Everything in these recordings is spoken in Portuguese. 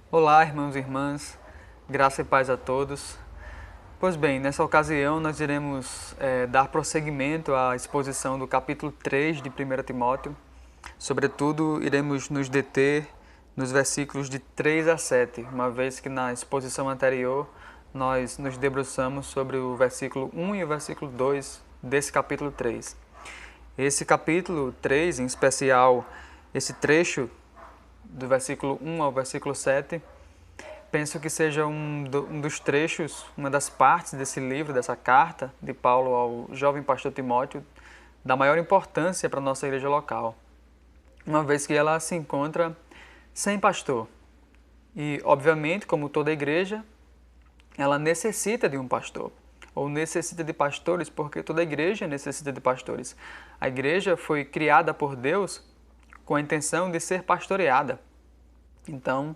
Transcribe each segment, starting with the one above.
Olá, irmãos e irmãs, graça e paz a todos. Pois bem, nessa ocasião nós iremos dar prosseguimento à exposição do capítulo 3 de 1 Timóteo. Sobretudo, iremos nos deter nos versículos de 3 a 7, uma vez que na exposição anterior nós nos debruçamos sobre o versículo 1 e o versículo 2 desse capítulo 3. Esse capítulo 3, em especial, esse trecho do versículo 1 ao versículo 7, penso que seja um dos trechos, uma das partes desse livro, dessa carta de Paulo ao jovem pastor Timóteo, da maior importância para a nossa igreja local, uma vez que ela se encontra sem pastor. E, obviamente, como toda igreja, ela necessita de um pastor, ou necessita de pastores, porque toda igreja necessita de pastores. A igreja foi criada por Deus com a intenção de ser pastoreada. Então,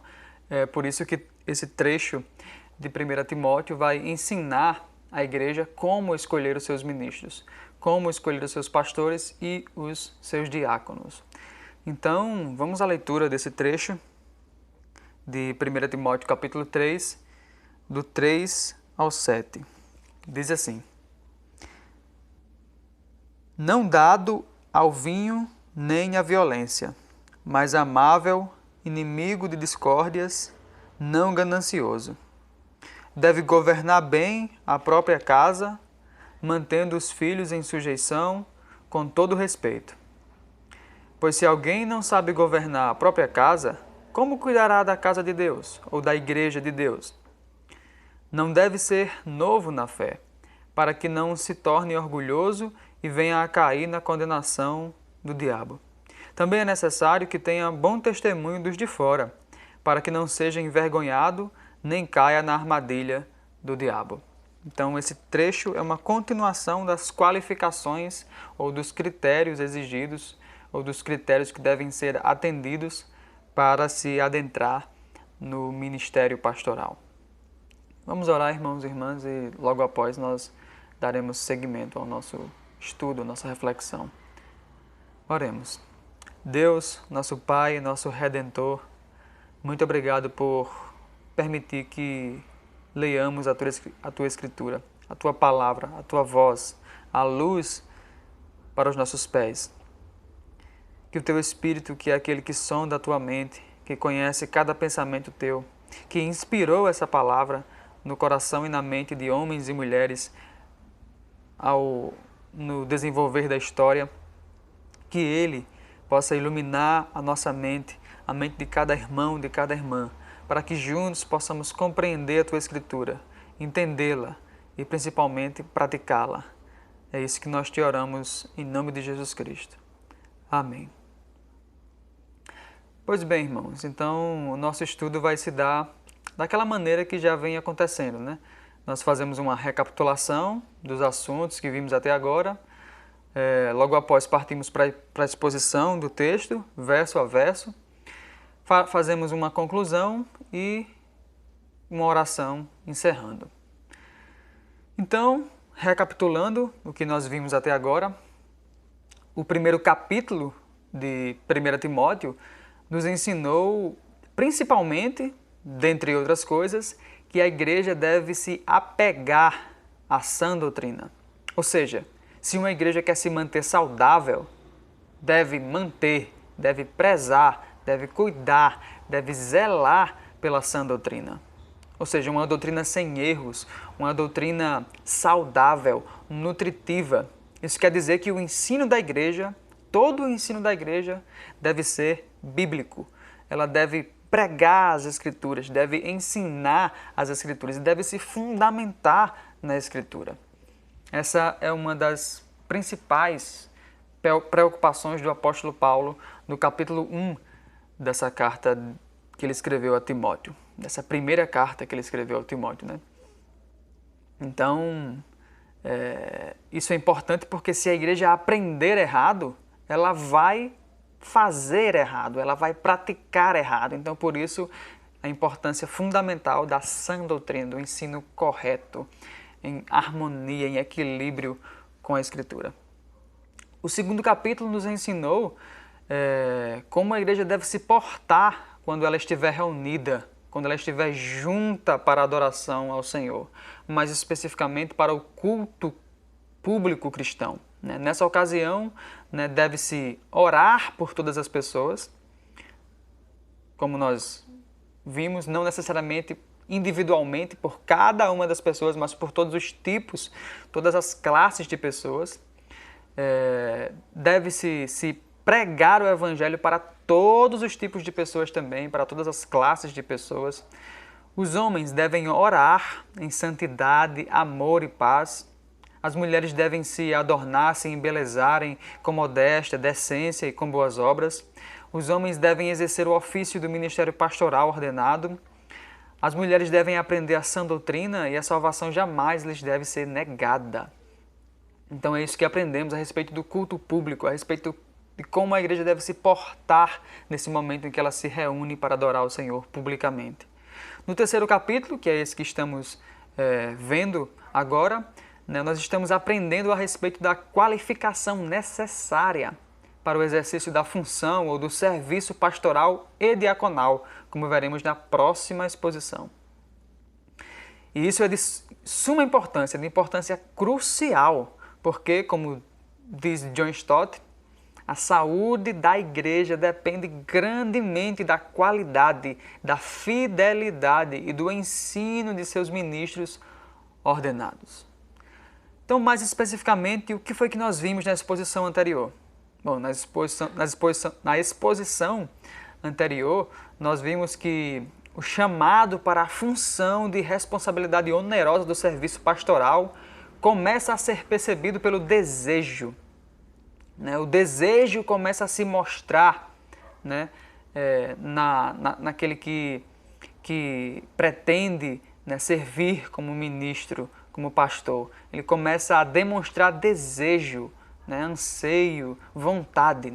é por isso que esse trecho de 1 Timóteo vai ensinar a igreja como escolher os seus ministros, como escolher os seus pastores e os seus diáconos. Então, vamos à leitura desse trecho de 1 Timóteo capítulo 3, do 3 ao 7. Diz assim: Não dado ao vinho nem à violência, mas amável, inimigo de discórdias, não ganancioso. Deve governar bem a própria casa, mantendo os filhos em sujeição, com todo respeito. Pois se alguém não sabe governar a própria casa, como cuidará da casa de Deus ou da igreja de Deus? Não deve ser novo na fé, para que não se torne orgulhoso e venha a cair na condenação do diabo. Também é necessário que tenha bom testemunho dos de fora, para que não seja envergonhado nem caia na armadilha do diabo. Então, esse trecho é uma continuação das qualificações ou dos critérios exigidos ou dos critérios que devem ser atendidos para se adentrar no ministério pastoral. Vamos orar, irmãos e irmãs, e logo após nós daremos seguimento ao nosso estudo, à nossa reflexão. Oremos. Deus, nosso Pai, nosso Redentor, muito obrigado por permitir que leiamos a tua Escritura, a Tua Palavra, a Tua voz, a luz para os nossos pés. Que o Teu Espírito, que é aquele que sonda a Tua mente, que conhece cada pensamento Teu, que inspirou essa palavra no coração e na mente de homens e mulheres no desenvolver da história, que Ele possa iluminar a nossa mente, a mente de cada irmão, de cada irmã, para que juntos possamos compreender a Tua Escritura, entendê-la e principalmente praticá-la. É isso que nós te oramos em nome de Jesus Cristo. Amém. Pois bem, irmãos, então o nosso estudo vai se dar daquela maneira que já vem acontecendo, né? Nós fazemos uma recapitulação dos assuntos que vimos até agora. Logo após partimos para a exposição do texto, verso a verso. Fazemos uma conclusão e uma oração encerrando. Então, recapitulando o que nós vimos até agora, o primeiro capítulo de 1 Timóteo nos ensinou, principalmente, dentre outras coisas, que a igreja deve se apegar à sã doutrina. Ou seja, se uma igreja quer se manter saudável, deve manter, deve prezar, deve cuidar, deve zelar pela sã doutrina. Ou seja, uma doutrina sem erros, uma doutrina saudável, nutritiva. Isso quer dizer que o ensino da igreja, todo o ensino da igreja, deve ser bíblico. Ela deve pregar as Escrituras, deve ensinar as Escrituras e deve se fundamentar na Escritura. Essa é uma das principais preocupações do apóstolo Paulo no capítulo 1 dessa carta que ele escreveu a Timóteo, dessa primeira carta que ele escreveu a Timóteo, né? Então, isso é importante porque se a igreja aprender errado, ela vai fazer errado, ela vai praticar errado. Então, por isso, a importância fundamental da sã doutrina, do ensino correto, em harmonia, em equilíbrio com a Escritura. O segundo capítulo nos ensinou como a igreja deve se portar quando ela estiver reunida quando ela estiver junta para a adoração ao Senhor, mais especificamente para o culto público cristão. Nessa ocasião, deve-se orar por todas as pessoas, como nós vimos, não necessariamente individualmente por cada uma das pessoas, mas por todos os tipos, todas as classes de pessoas. Deve-se se pregar o Evangelho para todos os tipos de pessoas também, para todas as classes de pessoas. Os homens devem orar em santidade, amor e paz. As mulheres devem se adornar, se embelezarem com modéstia, decência e com boas obras. Os homens devem exercer o ofício do ministério pastoral ordenado. As mulheres devem aprender a sã doutrina e a salvação jamais lhes deve ser negada. Então é isso que aprendemos a respeito do culto público, a respeito de como a igreja deve se portar nesse momento em que ela se reúne para adorar o Senhor publicamente. No terceiro capítulo, que é esse que estamos vendo agora, nós estamos aprendendo a respeito da qualificação necessária para o exercício da função ou do serviço pastoral e diaconal, como veremos na próxima exposição. E isso é de suma importância, de importância crucial, porque, como diz John Stott, a saúde da igreja depende grandemente da qualidade, da fidelidade e do ensino de seus ministros ordenados. Então, mais especificamente, o que foi que nós vimos na exposição anterior? Bom, na exposição anterior, nós vimos que o chamado para a função de responsabilidade onerosa do serviço pastoral começa a ser percebido pelo desejo. O desejo começa a se mostrar naquele que pretende servir como ministro, como pastor. Ele começa a demonstrar desejo, anseio, vontade.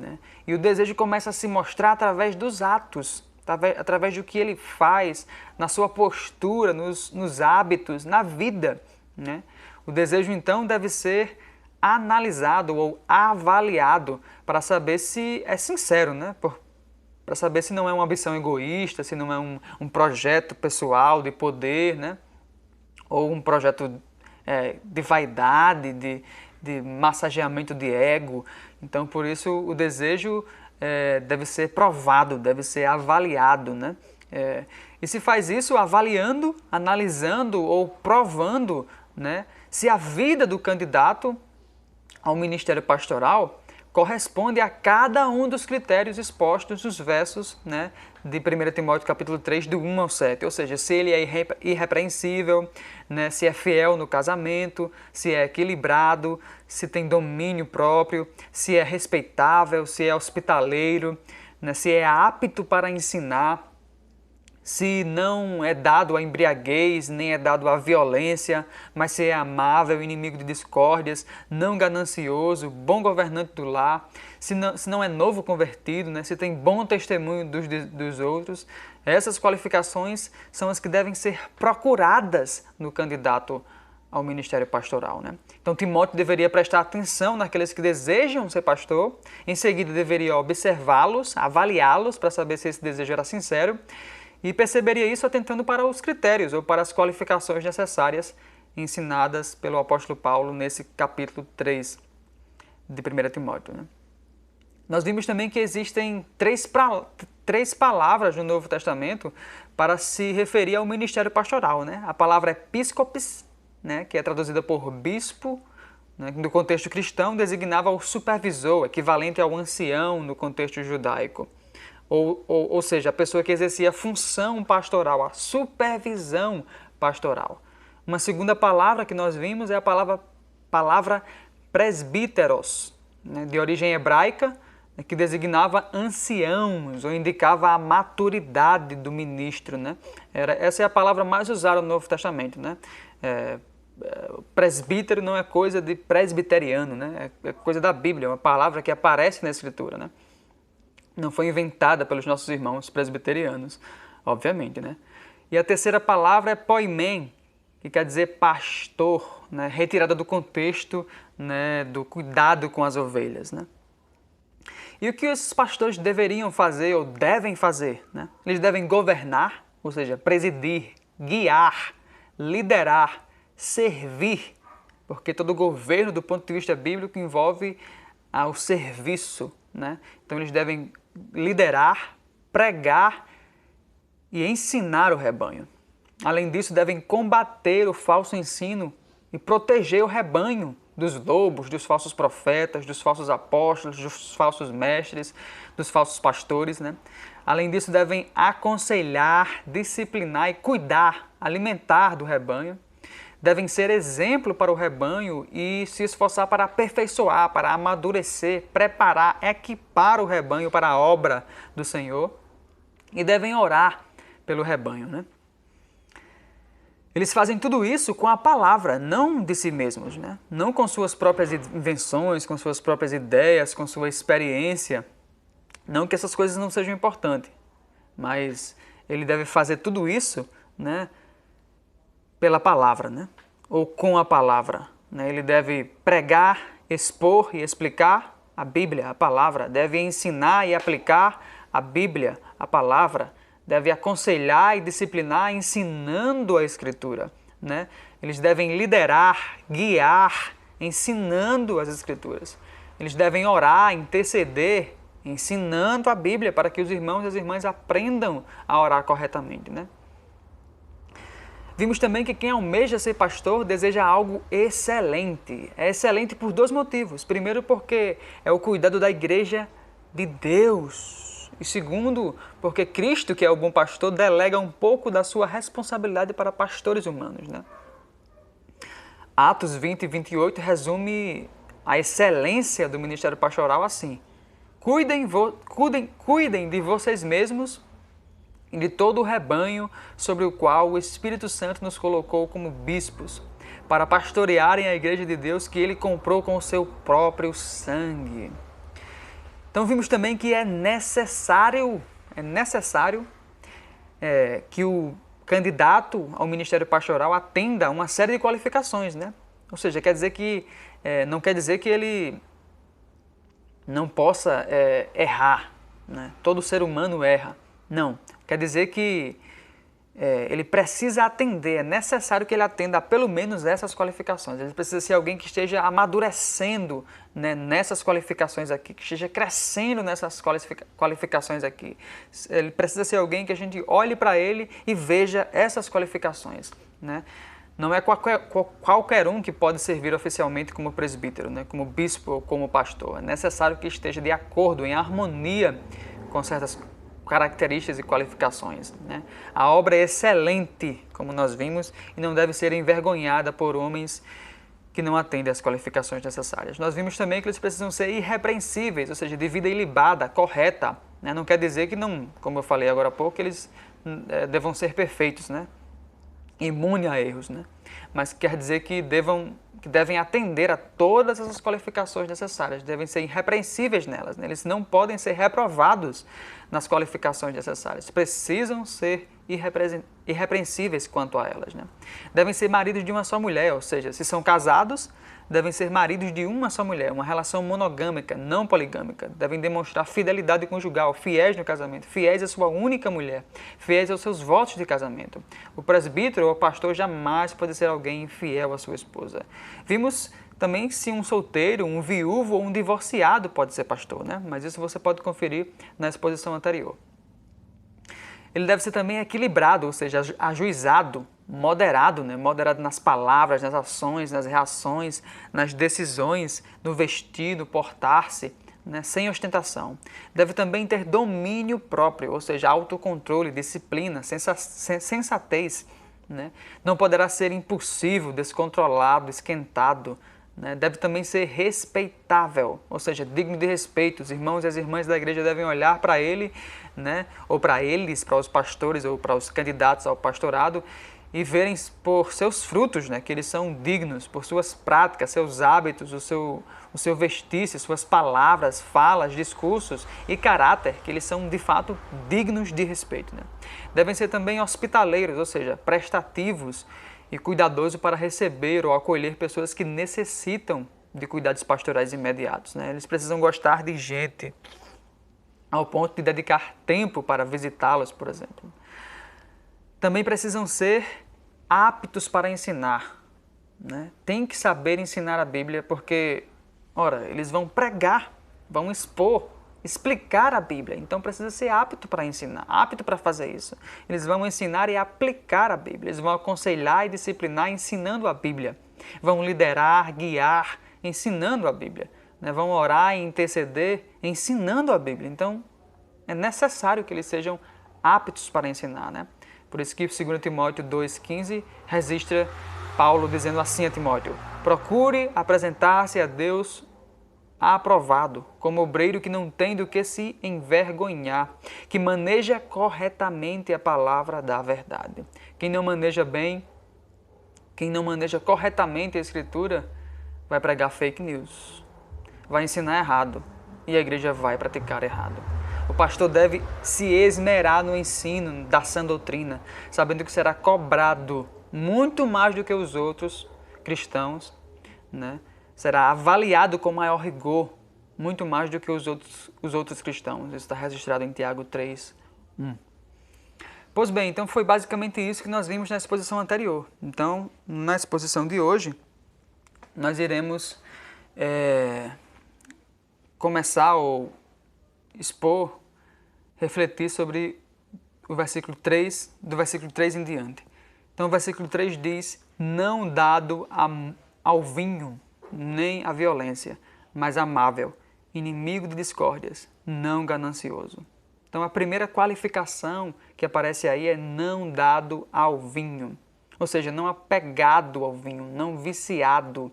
E o desejo começa a se mostrar através dos atos, através do que ele faz, na sua postura, nos hábitos, na vida. O desejo, então, deve ser analisado ou avaliado para saber se é sincero, para saber se não é uma ambição egoísta, se não é um projeto pessoal de poder, ou um projeto de vaidade, de massageamento de ego. Então, por isso, o desejo deve ser provado, deve ser avaliado. E se faz isso avaliando, analisando ou provando se a vida do candidato ao ministério pastoral corresponde a cada um dos critérios expostos nos versos de 1 Timóteo capítulo 3, do 1 ao 7. Ou seja, se ele é irrepreensível, se é fiel no casamento, se é equilibrado, se tem domínio próprio, se é respeitável, se é hospitaleiro, se é apto para ensinar, se não é dado à embriaguez, nem é dado à violência, mas se é amável, inimigo de discórdias, não ganancioso, bom governante do lar, se não é novo convertido, se tem bom testemunho dos outros. Essas qualificações são as que devem ser procuradas no candidato ao ministério pastoral. Então, Timóteo deveria prestar atenção naqueles que desejam ser pastor, em seguida deveria observá-los, avaliá-los para saber se esse desejo era sincero, e perceberia isso atentando para os critérios ou para as qualificações necessárias ensinadas pelo apóstolo Paulo nesse capítulo 3 de 1 Timóteo. Nós vimos também que existem três palavras no Novo Testamento para se referir ao ministério pastoral. A palavra episcopes, que é traduzida por bispo, no contexto cristão designava o supervisor, equivalente ao ancião no contexto judaico. Ou seja, a pessoa que exercia a função pastoral, a supervisão pastoral. Uma segunda palavra que nós vimos é a palavra presbíteros, de origem hebraica, que designava anciãos ou indicava a maturidade do ministro. Essa é a palavra mais usada no Novo Testamento. Presbítero não é coisa de presbiteriano, é coisa da Bíblia, é uma palavra que aparece na Escritura. Não foi inventada pelos nossos irmãos presbiterianos, obviamente. E a terceira palavra é poimen, que quer dizer pastor, retirada do contexto do cuidado com as ovelhas. E o que esses pastores deveriam fazer ou devem fazer? Eles devem governar ou seja, presidir, guiar, liderar, servir, porque todo governo, do ponto de vista bíblico, envolve o serviço, né? Então eles devem liderar, pregar e ensinar o rebanho. Além disso, devem combater o falso ensino e proteger o rebanho dos lobos, dos falsos profetas, dos falsos apóstolos, dos falsos mestres, dos falsos pastores, né? Além disso, devem aconselhar, disciplinar e cuidar, alimentar do rebanho. Devem ser exemplo para o rebanho e se esforçar para aperfeiçoar, para amadurecer, preparar, equipar o rebanho para a obra do Senhor. E devem orar pelo rebanho, né? Eles fazem tudo isso com a palavra, não de si mesmos, né? Não com suas próprias invenções, com suas próprias ideias, com sua experiência. Não que essas coisas não sejam importantes, mas ele deve fazer tudo isso, né, pela palavra, né? Ou com a palavra, né? Ele deve pregar, expor e explicar a Bíblia, a palavra. Deve ensinar e aplicar a Bíblia, a palavra. Deve aconselhar e disciplinar ensinando a Escritura, né? Eles devem liderar, guiar, ensinando as Escrituras. Eles devem orar, interceder, ensinando a Bíblia para que os irmãos e as irmãs aprendam a orar corretamente, né? Vimos também que quem almeja ser pastor deseja algo excelente. É excelente por dois motivos. Primeiro, porque é o cuidado da igreja de Deus. E segundo, porque Cristo, que é o bom pastor, delega um pouco da sua responsabilidade para pastores humanos, né? Atos 20 e 28 resume a excelência do ministério pastoral assim: cuidem de vocês mesmos e de todo o rebanho sobre o qual o Espírito Santo nos colocou como bispos, para pastorearem a igreja de Deus que ele comprou com o seu próprio sangue. Então vimos também que é necessário que o candidato ao ministério pastoral atenda a uma série de qualificações, né? Ou seja, não quer dizer que ele não possa errar, né? Todo ser humano erra. Não, quer dizer que ele precisa atender, é necessário que ele atenda a pelo menos essas qualificações. Ele precisa ser alguém que esteja amadurecendo, né, nessas qualificações aqui, que esteja crescendo nessas qualificações aqui. Ele precisa ser alguém que a gente olhe para ele e veja essas qualificações, né? Não é qualquer um que pode servir oficialmente como presbítero, né, como bispo ou como pastor. É necessário que esteja de acordo, em harmonia com certas características e qualificações, né? A obra é excelente, como nós vimos, e não deve ser envergonhada por homens que não atendem às qualificações necessárias. Nós vimos também que eles precisam ser irrepreensíveis, ou seja, de vida ilibada, correta, né? Não quer dizer que não, como eu falei agora há pouco, eles devam ser perfeitos, né? Imune a erros, né? Mas quer dizer que devem atender a todas essas qualificações necessárias, devem ser irrepreensíveis nelas, né? Eles não podem ser reprovados nas qualificações necessárias, precisam ser irrepreensíveis quanto a elas, né? Devem ser maridos de uma só mulher, ou seja, se são casados, devem ser maridos de uma só mulher, uma relação monogâmica, não poligâmica. Devem demonstrar fidelidade conjugal, fiéis no casamento, fiéis à sua única mulher, fiéis aos seus votos de casamento. O presbítero ou o pastor jamais pode ser alguém infiel à sua esposa. Vimos também se um solteiro, um viúvo ou um divorciado pode ser pastor, né? Mas isso você pode conferir na exposição anterior. Ele deve ser também equilibrado, ou seja, ajuizado, moderado, né? Moderado nas palavras, nas ações, nas reações, nas decisões, no vestir, no portar-se, né? Sem ostentação. Deve também ter domínio próprio, ou seja, autocontrole, disciplina, sensatez, né? Não poderá ser impulsivo, descontrolado, esquentado, né? Deve também ser respeitável, ou seja, digno de respeito. Os irmãos e as irmãs da igreja devem olhar para ele, né? Ou para eles, para os pastores ou para os candidatos ao pastorado e verem por seus frutos, né? Que eles são dignos, por suas práticas, seus hábitos, o seu vestir-se, suas palavras, falas, discursos e caráter, que eles são de fato dignos de respeito, né? Devem ser também hospitaleiros, ou seja, prestativos e cuidadosos para receber ou acolher pessoas que necessitam de cuidados pastorais imediatos, né? Eles precisam gostar de gente ao ponto de dedicar tempo para visitá-los, por exemplo. Também precisam ser aptos para ensinar, né? Tem que saber ensinar a Bíblia porque, ora, eles vão pregar, vão expor, explicar a Bíblia. Então precisa ser apto para ensinar, apto para fazer isso. Eles vão ensinar e aplicar a Bíblia. Eles vão aconselhar e disciplinar ensinando a Bíblia. Vão liderar, guiar, ensinando a Bíblia, né? Vão orar e interceder ensinando a Bíblia. Então é necessário que eles sejam aptos para ensinar, né? Por isso que 2 Timóteo 2,15 registra Paulo dizendo assim a Timóteo: procure apresentar-se a Deus aprovado, como obreiro que não tem do que se envergonhar, que maneja corretamente a palavra da verdade. Quem não maneja bem, quem não maneja corretamente a Escritura, vai pregar fake news, vai ensinar errado e a igreja vai praticar errado. O pastor deve se esmerar no ensino da sã doutrina, sabendo que será cobrado muito mais do que os outros cristãos, né? Será avaliado com maior rigor, muito mais do que os outros cristãos. Isso está registrado em Tiago 3:1. Pois bem, então foi basicamente isso que nós vimos na exposição anterior. Então, na exposição de hoje, nós iremos começar ou expor, refletir sobre o versículo 3, do versículo 3 em diante. Então o versículo 3 diz: não dado ao vinho, nem à violência, mas amável, inimigo de discórdias, não ganancioso. Então a primeira qualificação que aparece aí é não dado ao vinho, ou seja, não apegado ao vinho, não viciado.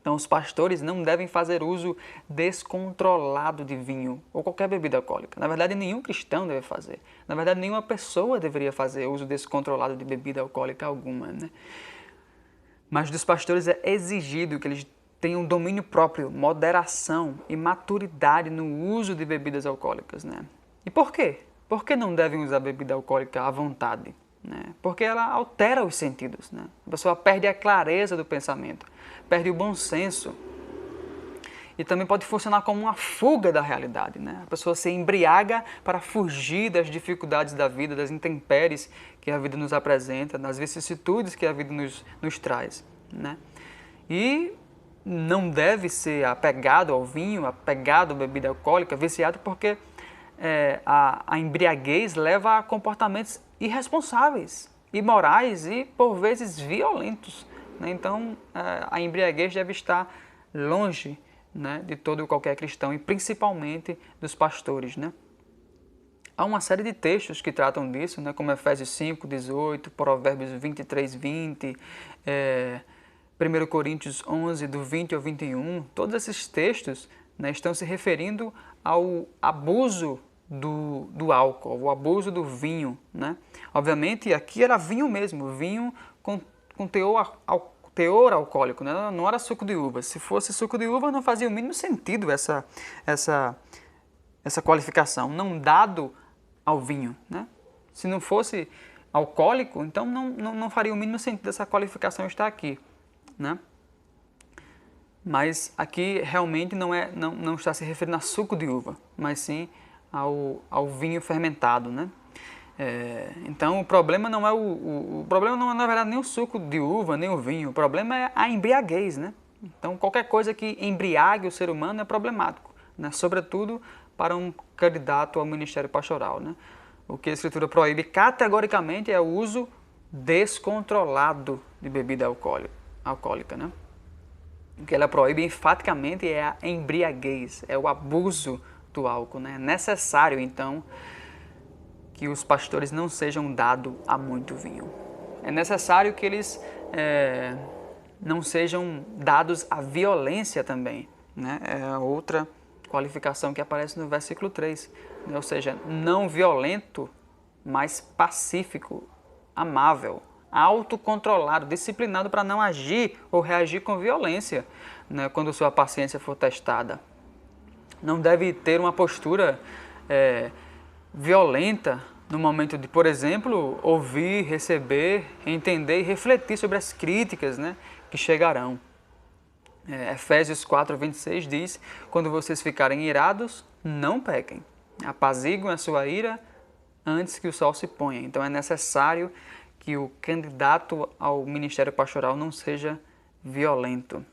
Então os pastores não devem fazer uso descontrolado de vinho ou qualquer bebida alcoólica. Na verdade, nenhum cristão deve fazer. Na verdade, nenhuma pessoa deveria fazer uso descontrolado de bebida alcoólica alguma, né? Mas dos pastores é exigido que eles tenham domínio próprio, moderação e maturidade no uso de bebidas alcoólicas, né? E por quê? Por que não devem usar bebida alcoólica à vontade? Né? Porque ela altera os sentidos, né? A pessoa perde a clareza do pensamento, perde o bom senso e também pode funcionar como uma fuga da realidade, né? A pessoa se embriaga para fugir das dificuldades da vida, das intempéries que a vida nos apresenta, das vicissitudes que a vida nos traz, né? E não deve ser apegado ao vinho, apegado à bebida alcoólica, viciado, porque a embriaguez leva a comportamentos irresponsáveis, imorais e, por vezes, violentos, né? Então, a embriaguez deve estar longe, né, de todo e qualquer cristão, e principalmente dos pastores, né? Há uma série de textos que tratam disso, né, como Efésios 5:18, Provérbios 23:20, 1 Coríntios 11, do 20 ao 21. Todos esses textos, né, estão se referindo ao abuso do álcool, o abuso do vinho, né? Obviamente, aqui era vinho mesmo, vinho com teor alcoólico, né? Não era suco de uva. Se fosse suco de uva, não fazia o mínimo sentido essa qualificação, não dado ao vinho, né? Se não fosse alcoólico, então não faria o mínimo sentido essa qualificação estar aqui, né? Mas aqui realmente não está se referindo a suco de uva, mas sim ao vinho fermentado, né? Então o problema não é o problema não é, na verdade, nem o suco de uva, nem o vinho. O problema é a embriaguez, né? Então qualquer coisa que embriague o ser humano é problemático, né? Sobretudo para um candidato ao ministério pastoral, né? O que a Escritura proíbe categoricamente é o uso descontrolado de bebida alcoólica, né? O que ela proíbe enfaticamente é a embriaguez, é o abuso do álcool, né? É necessário, então, que os pastores não sejam dados a muito vinho. É necessário que eles não sejam dados à violência também, né? É outra qualificação que aparece no versículo 3, né? Ou seja, não violento, mas pacífico, amável, autocontrolado, disciplinado para não agir ou reagir com violência, né, quando sua paciência for testada. Não deve ter uma postura violenta no momento de, por exemplo, ouvir, receber, entender e refletir sobre as críticas, né, que chegarão. Efésios 4:26 diz: quando vocês ficarem irados, não pequem, apaziguem a sua ira antes que o sol se ponha. Então é necessário que o candidato ao ministério pastoral não seja violento.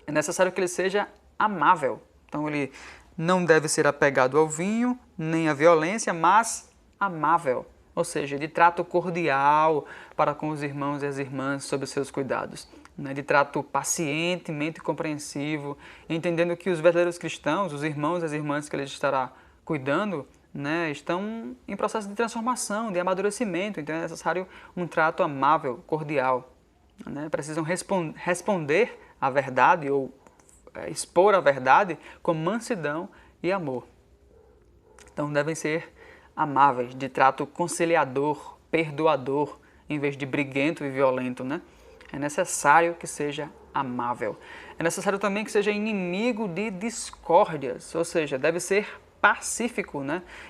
É necessário que ele seja amável. Então ele não deve ser apegado ao vinho, nem à violência, mas amável. Ou seja, de trato cordial para com os irmãos e as irmãs sob os seus cuidados. De trato pacientemente compreensivo, entendendo que os verdadeiros cristãos, os irmãos e as irmãs que ele estará cuidando, estão em processo de transformação, de amadurecimento. Então é necessário um trato amável, cordial. Precisam responder à verdade ou expor a verdade com mansidão e amor. Então devem ser amáveis, de trato conciliador, perdoador, em vez de briguento e violento. É necessário que seja amável. É necessário também que seja inimigo de discórdias, ou seja, deve ser pacífico,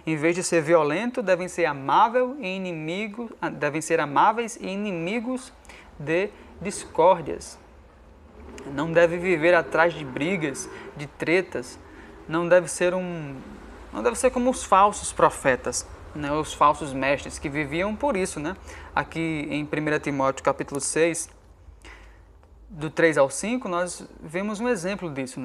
Em vez de ser violento, devem ser devem ser amáveis e inimigos de discórdias. Não deve viver atrás de brigas, de tretas. Não deve ser como os falsos profetas, os falsos mestres que viviam por isso, Aqui em 1 Timóteo capítulo 6, do 3 ao 5, nós vemos um exemplo disso,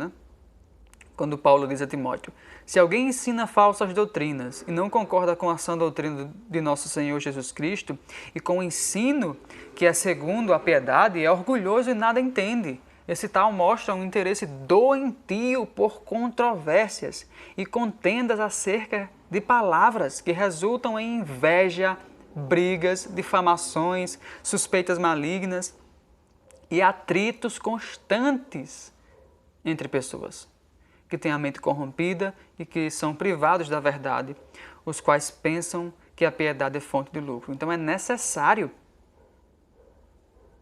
Quando Paulo diz a Timóteo: se alguém ensina falsas doutrinas e não concorda com a sã doutrina de nosso Senhor Jesus Cristo e com o ensino que é segundo a piedade, é orgulhoso e nada entende. Esse tal mostra um interesse doentio por controvérsias e contendas acerca de palavras que resultam em inveja, brigas, difamações, suspeitas malignas e atritos constantes entre pessoas que têm a mente corrompida e que são privados da verdade, os quais pensam que a piedade é fonte de lucro. Então é necessário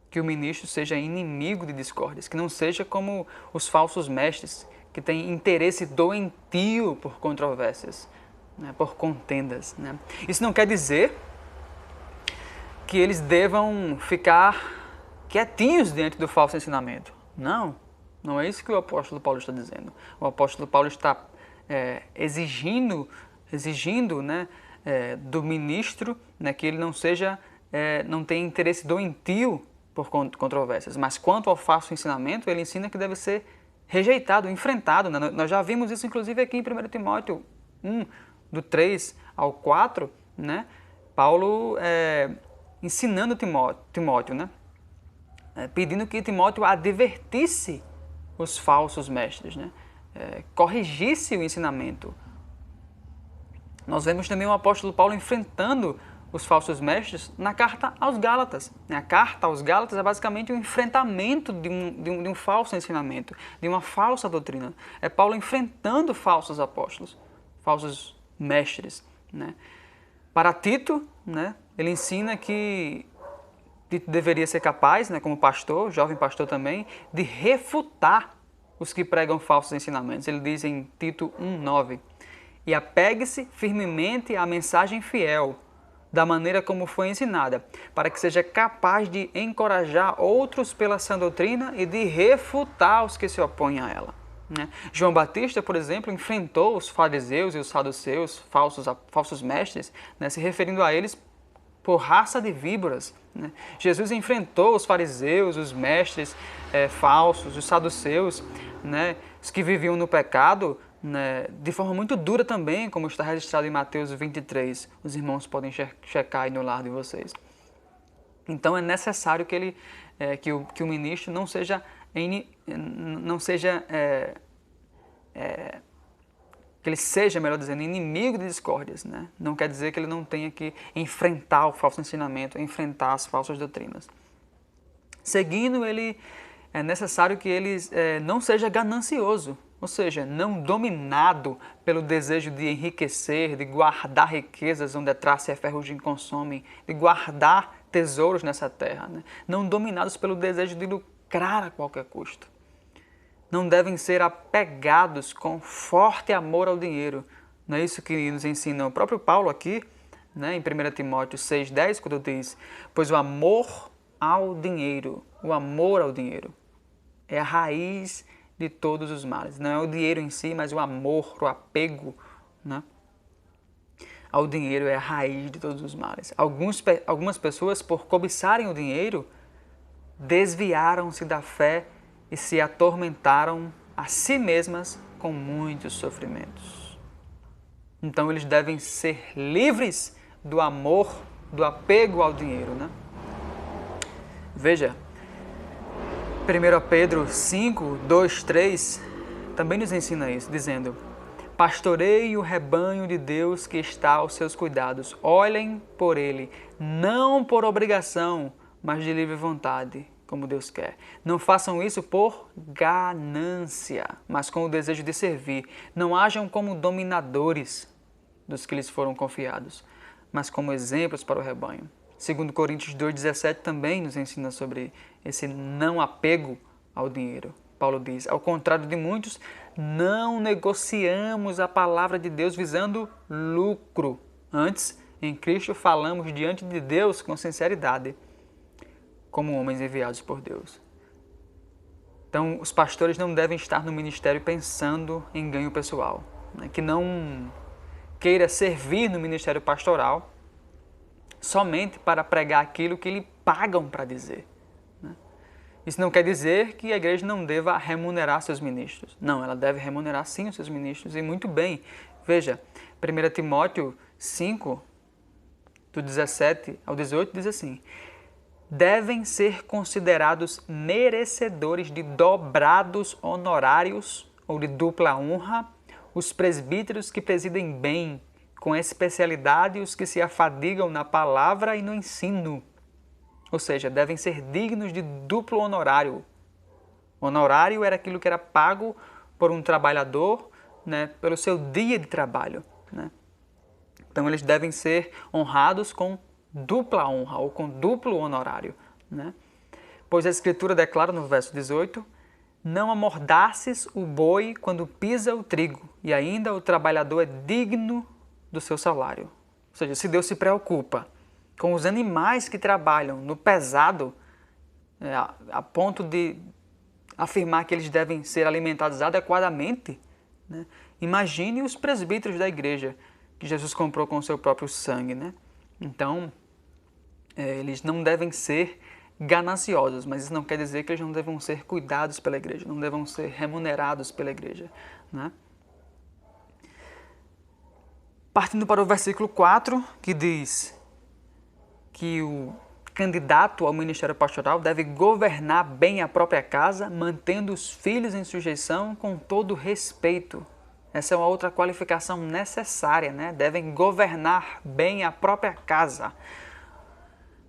que o ministro seja inimigo de discórdias, que não seja como os falsos mestres, que têm interesse doentio por controvérsias, por contendas. Isso não quer dizer que eles devam ficar quietinhos diante do falso ensinamento. Não é isso que o apóstolo Paulo está dizendo. O apóstolo Paulo está exigindo do ministro que ele não tenha interesse doentio por controvérsias. Mas quanto ao falso ensinamento, ele ensina que deve ser rejeitado, enfrentado. Nós já vimos isso, inclusive, aqui em 1 Timóteo 1, do 3 ao 4, Paulo ensinando Timóteo, pedindo que Timóteo advertisse os falsos mestres, corrigisse o ensinamento. Nós vemos também o apóstolo Paulo enfrentando os falsos mestres na carta aos Gálatas. A carta aos Gálatas é basicamente um enfrentamento de um falso ensinamento, de uma falsa doutrina. É Paulo enfrentando falsos apóstolos, falsos mestres. Para Tito, ele ensina que Tito deveria ser capaz, como pastor, jovem pastor também, de refutar os que pregam falsos ensinamentos. Ele diz em Tito 1:9: e apegue-se firmemente à mensagem fiel, da maneira como foi ensinada, para que seja capaz de encorajar outros pela sã doutrina e de refutar os que se opõem a ela. João Batista, por exemplo, enfrentou os fariseus e os saduceus, falsos mestres, se referindo a eles por raça de víboras. Jesus enfrentou os fariseus, os mestres falsos, os saduceus, os que viviam no pecado, de forma muito dura também, como está registrado em Mateus 23. Os irmãos podem checar aí no lar de vocês. Então é necessário que o ministro não seja que ele seja, melhor dizendo, inimigo de discórdias. Não quer dizer que ele não tenha que enfrentar o falso ensinamento, enfrentar as falsas doutrinas. Seguindo, é necessário que ele não seja ganancioso, ou seja, não dominado pelo desejo de enriquecer, de guardar riquezas onde a traça e a ferrugem consomem, de guardar tesouros nessa terra. Não dominados pelo desejo de lucrar a qualquer custo. Não devem ser apegados com forte amor ao dinheiro. Não é isso que nos ensina o próprio Paulo aqui, em 1 Timóteo 6:10, quando diz: pois o amor ao dinheiro é a raiz de todos os males. Não é o dinheiro em si, mas o amor, o apego. ao dinheiro é a raiz de todos os males. Algumas pessoas, por cobiçarem o dinheiro, desviaram-se da fé e se atormentaram a si mesmas com muitos sofrimentos. Então eles devem ser livres do amor, do apego ao dinheiro, né? Veja, 1 Pedro 5, 2, 3 também nos ensina isso, dizendo: pastoreie o rebanho de Deus que está aos seus cuidados. Olhem por ele, não por obrigação, mas de livre vontade, como Deus quer. Não façam isso por ganância, mas com o desejo de servir. Não hajam como dominadores dos que lhes foram confiados, mas como exemplos para o rebanho. 2 Coríntios 2,17 também nos ensina sobre esse não apego ao dinheiro. Paulo diz: ao contrário de muitos, não negociamos a palavra de Deus visando lucro. Antes, em Cristo, falamos diante de Deus com sinceridade, como homens enviados por Deus. Então, os pastores não devem estar no ministério pensando em ganho pessoal, né? Que não queira servir no ministério pastoral somente para pregar aquilo que lhe pagam para dizer. Isso não quer dizer que a igreja não deva remunerar seus ministros. Não, ela deve remunerar sim os seus ministros, e muito bem. Veja, 1 Timóteo 5, do 17 ao 18, diz assim: devem ser considerados merecedores de dobrados honorários ou de dupla honra os presbíteros que presidem bem, com especialidade os que se afadigam na palavra e no ensino. Ou seja, devem ser dignos de duplo honorário. Honorário era aquilo que era pago por um trabalhador, né, pelo seu dia de trabalho, né? Então eles devem ser honrados com dupla honra ou com duplo honorário, né? Pois a Escritura declara no verso 18: não amordaces o boi quando pisa o trigo, e ainda o trabalhador é digno do seu salário. Ou seja, se Deus se preocupa com os animais que trabalham no pesado, a ponto de afirmar que eles devem ser alimentados adequadamente, né? Imagine os presbíteros da igreja que Jesus comprou com o seu próprio sangue, né? Então, eles não devem ser gananciosos, mas isso não quer dizer que eles não devam ser cuidados pela igreja, não devam ser remunerados pela igreja, né? Partindo para o versículo 4, que diz que o candidato ao ministério pastoral deve governar bem a própria casa, mantendo os filhos em sujeição com todo respeito. Essa é uma outra qualificação necessária, né? Devem governar bem a própria casa.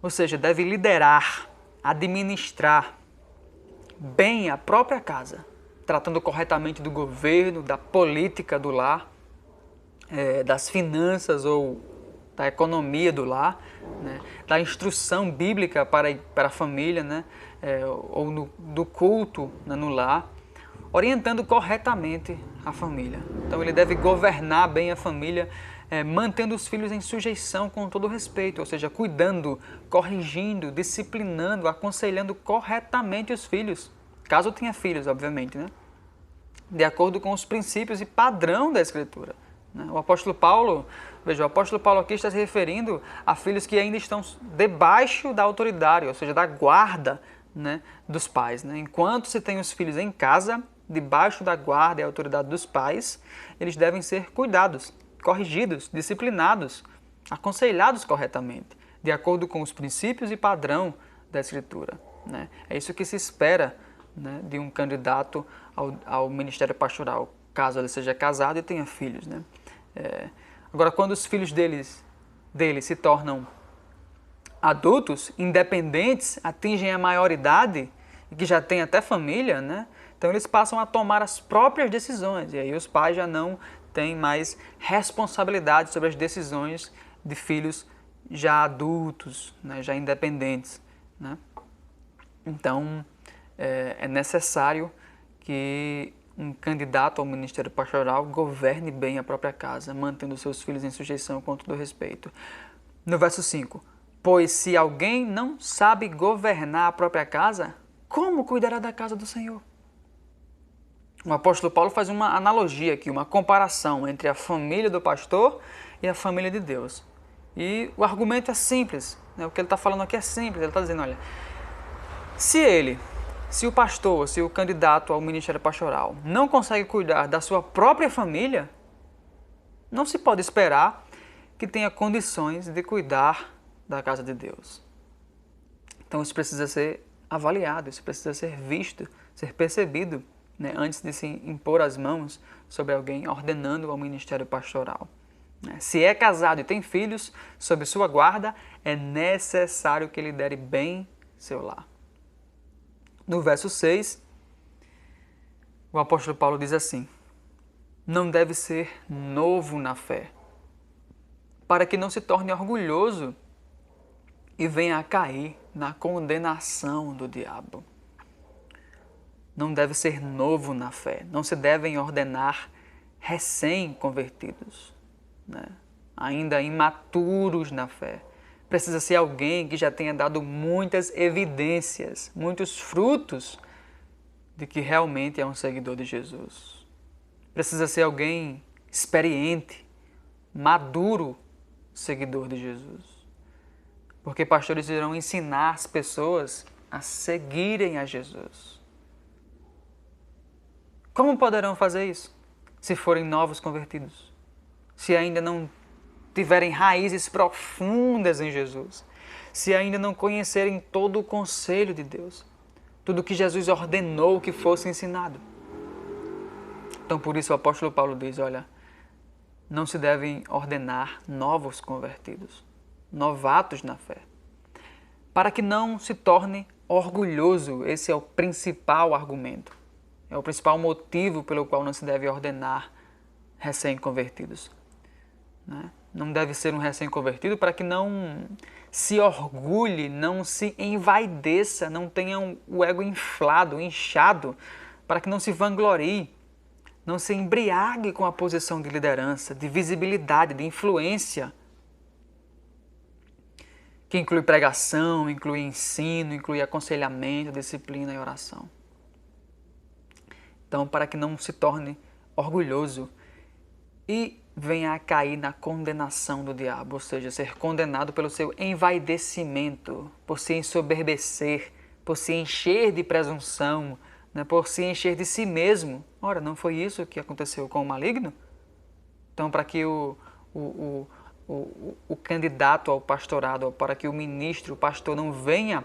Ou seja, deve liderar, administrar bem a própria casa, tratando corretamente do governo, da política do lar, das finanças ou da economia do lar, né? Da instrução bíblica para a família, né? Ou do culto, né, no lar, orientando corretamente a família. Então ele deve governar bem a família, mantendo os filhos em sujeição com todo respeito, ou seja, cuidando, corrigindo, disciplinando, aconselhando corretamente os filhos, caso tenha filhos, obviamente, né? De acordo com os princípios e padrão da Escritura. O apóstolo Paulo, veja, o apóstolo Paulo aqui está se referindo a filhos que ainda estão debaixo da autoridade, ou seja, da guarda, né, dos pais, né? Enquanto se tem os filhos em casa, debaixo da guarda e autoridade dos pais, eles devem ser cuidados, corrigidos, disciplinados, aconselhados corretamente, de acordo com os princípios e padrão da Escritura, né? É isso que se espera, né, de um candidato ao ministério pastoral, caso ele seja casado e tenha filhos, né? Agora, quando os filhos dele se tornam adultos, independentes, atingem a maioridade e que já têm até família, né? Então eles passam a tomar as próprias decisões, e aí os pais já não têm mais responsabilidade sobre as decisões de filhos já adultos, né? Já independentes, né? Então é necessário que um candidato ao ministério pastoral governe bem a própria casa, mantendo seus filhos em sujeição com todo respeito. No verso 5, pois se alguém não sabe governar a própria casa, como cuidará da casa do Senhor? O apóstolo Paulo faz uma analogia aqui, uma comparação entre a família do pastor e a família de Deus. E o argumento é simples, né? O que ele está falando aqui é simples. Ele está dizendo, olha, se o pastor, se o candidato ao ministério pastoral não consegue cuidar da sua própria família, não se pode esperar que tenha condições de cuidar da casa de Deus. Então isso precisa ser avaliado, isso precisa ser visto, ser percebido, né, antes de se impor as mãos sobre alguém ordenando ao ministério pastoral. Se é casado e tem filhos sob sua guarda, é necessário que lidere bem seu lar. No verso 6, o apóstolo Paulo diz assim: não deve ser novo na fé, para que não se torne orgulhoso e venha a cair na condenação do diabo. Não deve ser novo na fé, não se devem ordenar recém-convertidos, né? Ainda imaturos na fé. Precisa ser alguém que já tenha dado muitas evidências, muitos frutos de que realmente é um seguidor de Jesus. Precisa ser alguém experiente, maduro, seguidor de Jesus. Porque pastores irão ensinar as pessoas a seguirem a Jesus. Como poderão fazer isso se forem novos convertidos? Se ainda não tiverem raízes profundas em Jesus? Se ainda não conhecerem todo o conselho de Deus? Tudo que Jesus ordenou que fosse ensinado? Então por isso o apóstolo Paulo diz, olha, não se devem ordenar novos convertidos, novatos na fé, para que não se torne orgulhoso. Esse é o principal argumento. É o principal motivo pelo qual não se deve ordenar recém-convertidos. Não deve ser um recém-convertido para que não se orgulhe, não se envaideça, não tenha o ego inflado, inchado, para que não se vanglorie, não se embriague com a posição de liderança, de visibilidade, de influência, que inclui pregação, inclui ensino, inclui aconselhamento, disciplina e oração. Então, para que não se torne orgulhoso e venha a cair na condenação do diabo, ou seja, ser condenado pelo seu envaidecimento, por se ensoberbecer, por se encher de presunção, né, por se encher de si mesmo. Ora, não foi isso que aconteceu com o maligno? Então, para que o candidato ao pastorado, para que o ministro, o pastor, não venha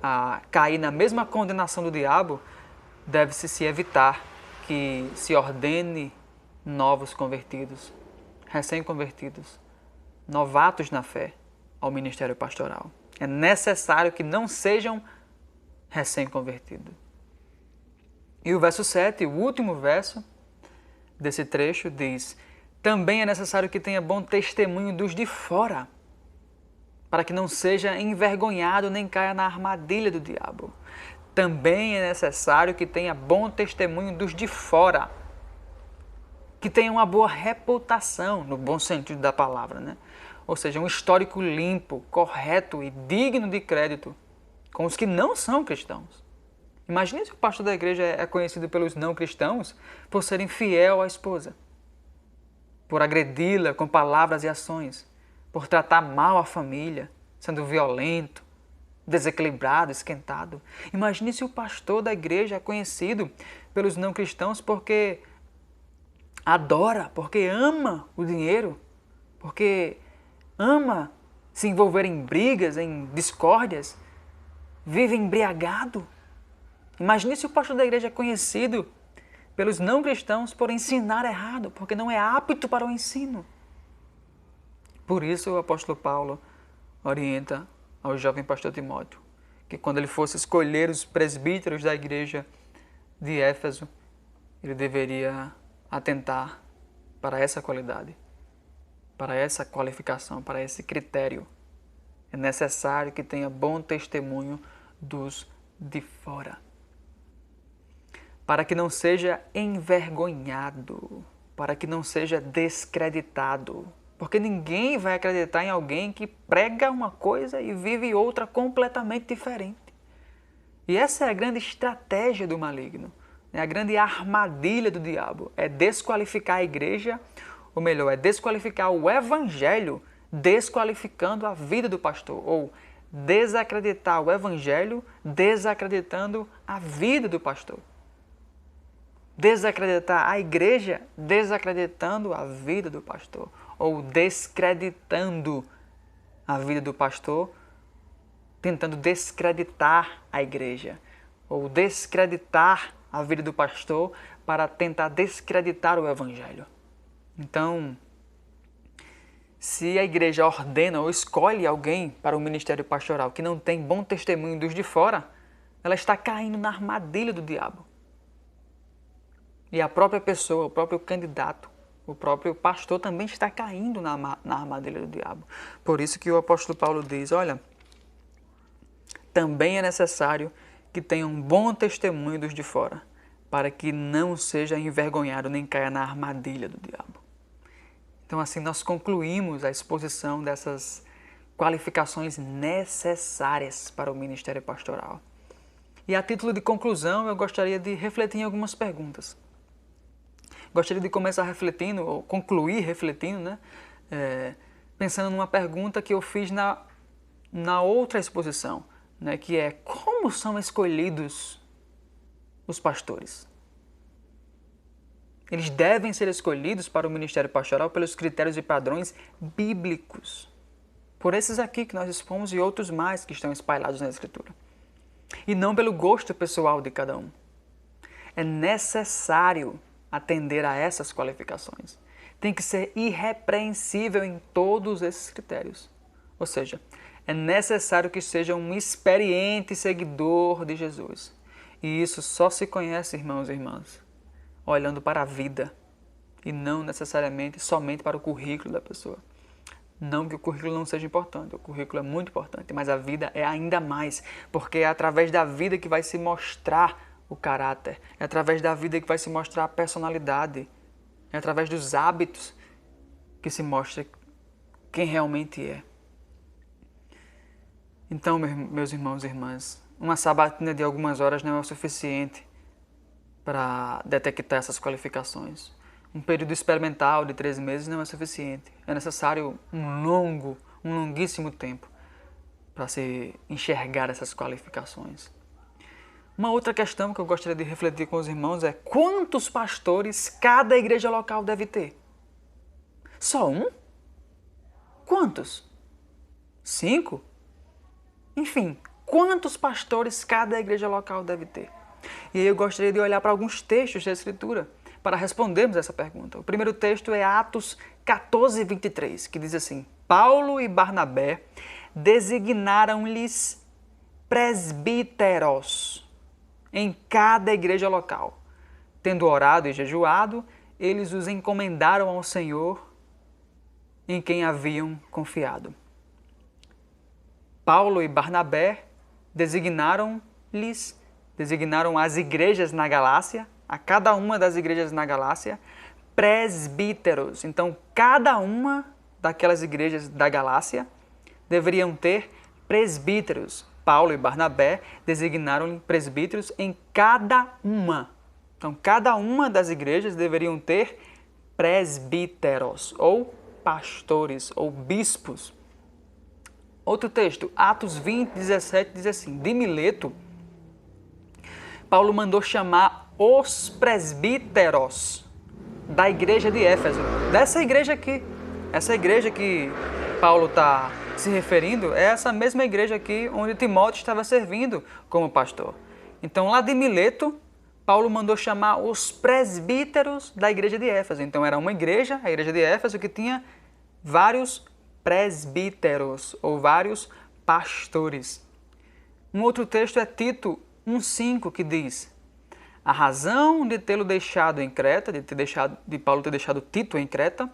a cair na mesma condenação do diabo, deve-se se evitar que se ordene novos convertidos, recém-convertidos, novatos na fé ao ministério pastoral. É necessário que não sejam recém-convertidos. E o verso 7, o último verso desse trecho, diz: também é necessário que tenha bom testemunho dos de fora, para que não seja envergonhado nem caia na armadilha do diabo. Também é necessário que tenha bom testemunho dos de fora, que tenha uma boa reputação, no bom sentido da palavra, né? Ou seja, um histórico limpo, correto e digno de crédito com os que não são cristãos. Imagine se o pastor da igreja é conhecido pelos não cristãos por ser infiel à esposa, por agredi-la com palavras e ações, por tratar mal a família, sendo violento, desequilibrado, esquentado. Imagine se o pastor da igreja é conhecido pelos não cristãos porque adora, porque ama o dinheiro, porque ama se envolver em brigas, em discórdias, vive embriagado. Imagine se o pastor da igreja é conhecido pelos não cristãos por ensinar errado, porque não é apto para o ensino. Por isso o apóstolo Paulo orienta ao jovem pastor Timóteo que quando ele fosse escolher os presbíteros da igreja de Éfeso, ele deveria atentar para essa qualidade, para essa qualificação, para esse critério. É necessário que tenha bom testemunho dos de fora, para que não seja envergonhado, para que não seja descreditado. Porque ninguém vai acreditar em alguém que prega uma coisa e vive outra completamente diferente. E essa é a grande estratégia do maligno. A grande armadilha do diabo é desqualificar a igreja, ou melhor, é desqualificar o evangelho, desqualificando a vida do pastor, ou desacreditar o evangelho, desacreditando a vida do pastor. Desacreditar a igreja, desacreditando a vida do pastor, ou descreditando a vida do pastor, tentando descreditar a igreja, ou descreditar a vida do pastor para tentar descreditar o evangelho. Então, se a igreja ordena ou escolhe alguém para o ministério pastoral que não tem bom testemunho dos de fora, ela está caindo na armadilha do diabo. E a própria pessoa, o próprio candidato, o próprio pastor também está caindo na armadilha do diabo. Por isso que o apóstolo Paulo diz, olha, também é necessário que tenha um bom testemunho dos de fora, para que não seja envergonhado nem caia na armadilha do diabo. Então assim nós concluímos a exposição dessas qualificações necessárias para o ministério pastoral. E a título de conclusão eu gostaria de refletir em algumas perguntas. Gostaria de começar refletindo, ou concluir refletindo, né? Pensando numa pergunta que eu fiz na outra exposição, né? Que é, como são escolhidos os pastores? Eles devem ser escolhidos para o ministério pastoral pelos critérios e padrões bíblicos. Por esses aqui que nós expomos e outros mais que estão espalhados na Escritura. E não pelo gosto pessoal de cada um. É necessário atender a essas qualificações. Tem que ser irrepreensível em todos esses critérios. Ou seja, é necessário que seja um experiente seguidor de Jesus. E isso só se conhece, irmãos e irmãs, olhando para a vida e não necessariamente somente para o currículo da pessoa. Não que o currículo não seja importante, o currículo é muito importante, mas a vida é ainda mais, porque é através da vida que vai se mostrar o caráter, é através da vida que vai se mostrar a personalidade, é através dos hábitos que se mostra quem realmente é. Então, meus irmãos e irmãs, uma sabatina de algumas horas não é o suficiente para detectar essas qualificações. Um período experimental de 3 meses não é suficiente. É necessário um longuíssimo tempo para se enxergar essas qualificações. Uma outra questão que eu gostaria de refletir com os irmãos é quantos pastores cada igreja local deve ter? Só um? Quantos? 5? Enfim, quantos pastores cada igreja local deve ter? E aí eu gostaria de olhar para alguns textos da Escritura para respondermos essa pergunta. O primeiro texto é Atos 14, 23, que diz assim: Paulo e Barnabé designaram-lhes presbíteros em cada igreja local. Tendo orado e jejuado, eles os encomendaram ao Senhor em quem haviam confiado. Paulo e Barnabé designaram as igrejas na Galácia, a cada uma das igrejas na Galácia, presbíteros. Então, cada uma daquelas igrejas da Galácia deveriam ter presbíteros. Paulo e Barnabé designaram presbíteros em cada uma. Então, cada uma das igrejas deveriam ter presbíteros, ou pastores, ou bispos. Outro texto, Atos 20, 17, diz assim: de Mileto, Paulo mandou chamar os presbíteros da igreja de Éfeso. Dessa igreja aqui. Essa igreja que Paulo está se referindo é essa mesma igreja aqui onde Timóteo estava servindo como pastor. Então, lá de Mileto, Paulo mandou chamar os presbíteros da igreja de Éfeso. Então, era uma igreja, a igreja de Éfeso, que tinha vários presbíteros, ou vários pastores. Um outro texto é Tito 1,5, que diz: a razão de tê-lo deixado em Creta, de Paulo ter deixado Tito em Creta,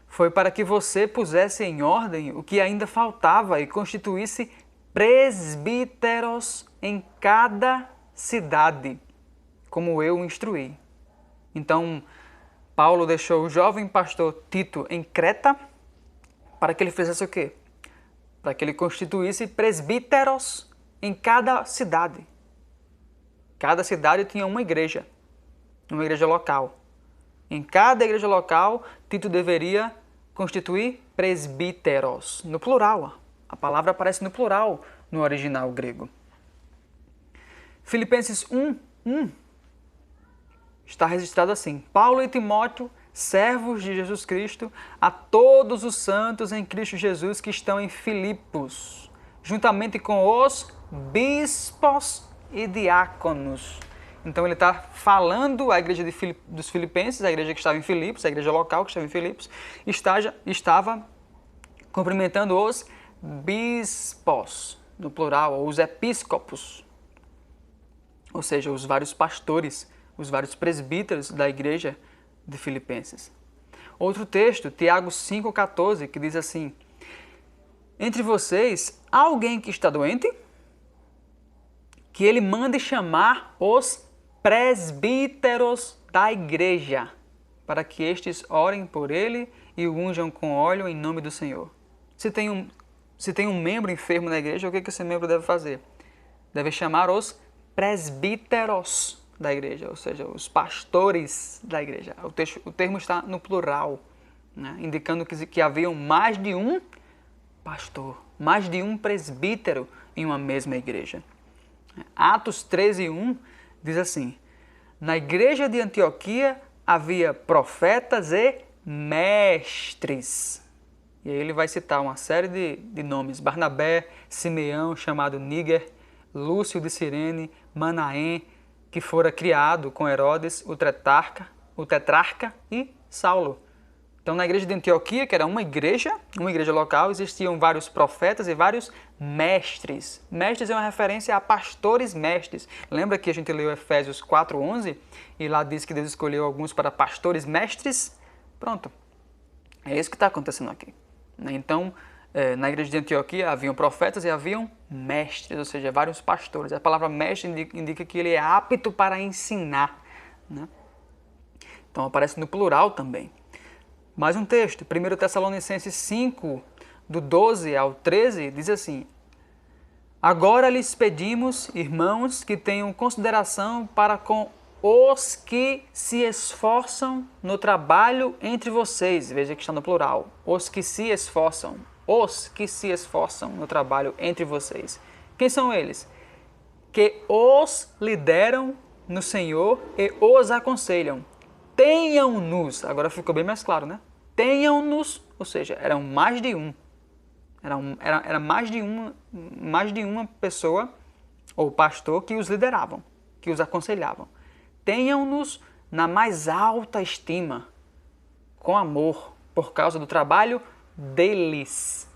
foi para que você pusesse em ordem o que ainda faltava e constituísse presbíteros em cada cidade, como eu o instruí. Então, Paulo deixou o jovem pastor Tito em Creta para que ele fizesse o quê? Para que ele constituísse presbíteros em cada cidade. Cada cidade tinha uma igreja. uma igreja local. Em cada igreja local, Tito deveria constituir presbíteros, no plural. A palavra aparece no plural no original grego. Filipenses 1:1 está registrado assim: Paulo e Timóteo, servos de Jesus Cristo, a todos os santos em Cristo Jesus que estão em Filipos, juntamente com os bispos e diáconos. Então ele está falando à igreja dos filipenses, a igreja que estava em Filipos, a igreja local que estava em Filipos, estava cumprimentando os bispos, no plural, ou os episcopos, ou seja, os vários pastores, os vários presbíteros da igreja de Filipenses. Outro texto, Tiago 5,14, que diz assim: entre vocês, há alguém que está doente? Que ele mande chamar os presbíteros da igreja, para que estes orem por ele e o unjam com óleo em nome do Senhor. Se tem um membro enfermo na igreja, o que esse membro deve fazer? Deve chamar os presbíteros da igreja, ou seja, os pastores da igreja. O termo está no plural, né? Indicando que haviam mais de um pastor, mais de um presbítero em uma mesma igreja. Atos 13:1 diz assim: na igreja de Antioquia havia profetas e mestres. E aí ele vai citar uma série de nomes: Barnabé, Simeão, chamado Níger, Lúcio de Cirene, Manaém, que fora criado com Herodes, o tetrarca e Saulo. Então, na igreja de Antioquia, que era uma igreja local, existiam vários profetas e vários mestres. Mestres é uma referência a pastores mestres. Lembra que a gente leu Efésios 4:11 e lá diz que Deus escolheu alguns para pastores mestres? Pronto, é isso que está acontecendo aqui. Então, na igreja de Antioquia haviam profetas e haviam mestres, ou seja, vários pastores. A palavra mestre indica que ele é apto para ensinar, né? Então, aparece no plural também. Mais um texto, 1 Tessalonicenses 5, do 12 ao 13, diz assim: agora lhes pedimos, irmãos, que tenham consideração para com os que se esforçam no trabalho entre vocês. Veja que está no plural. Os que se esforçam no trabalho entre vocês. Quem são eles? Que os lideram no Senhor e os aconselham. Tenham-nos, agora ficou bem mais claro, né? Tenham-nos, ou seja, eram mais de um. Era mais de uma pessoa ou pastor que os lideravam, que os aconselhavam. Tenham-nos na mais alta estima, com amor, por causa do trabalho deles.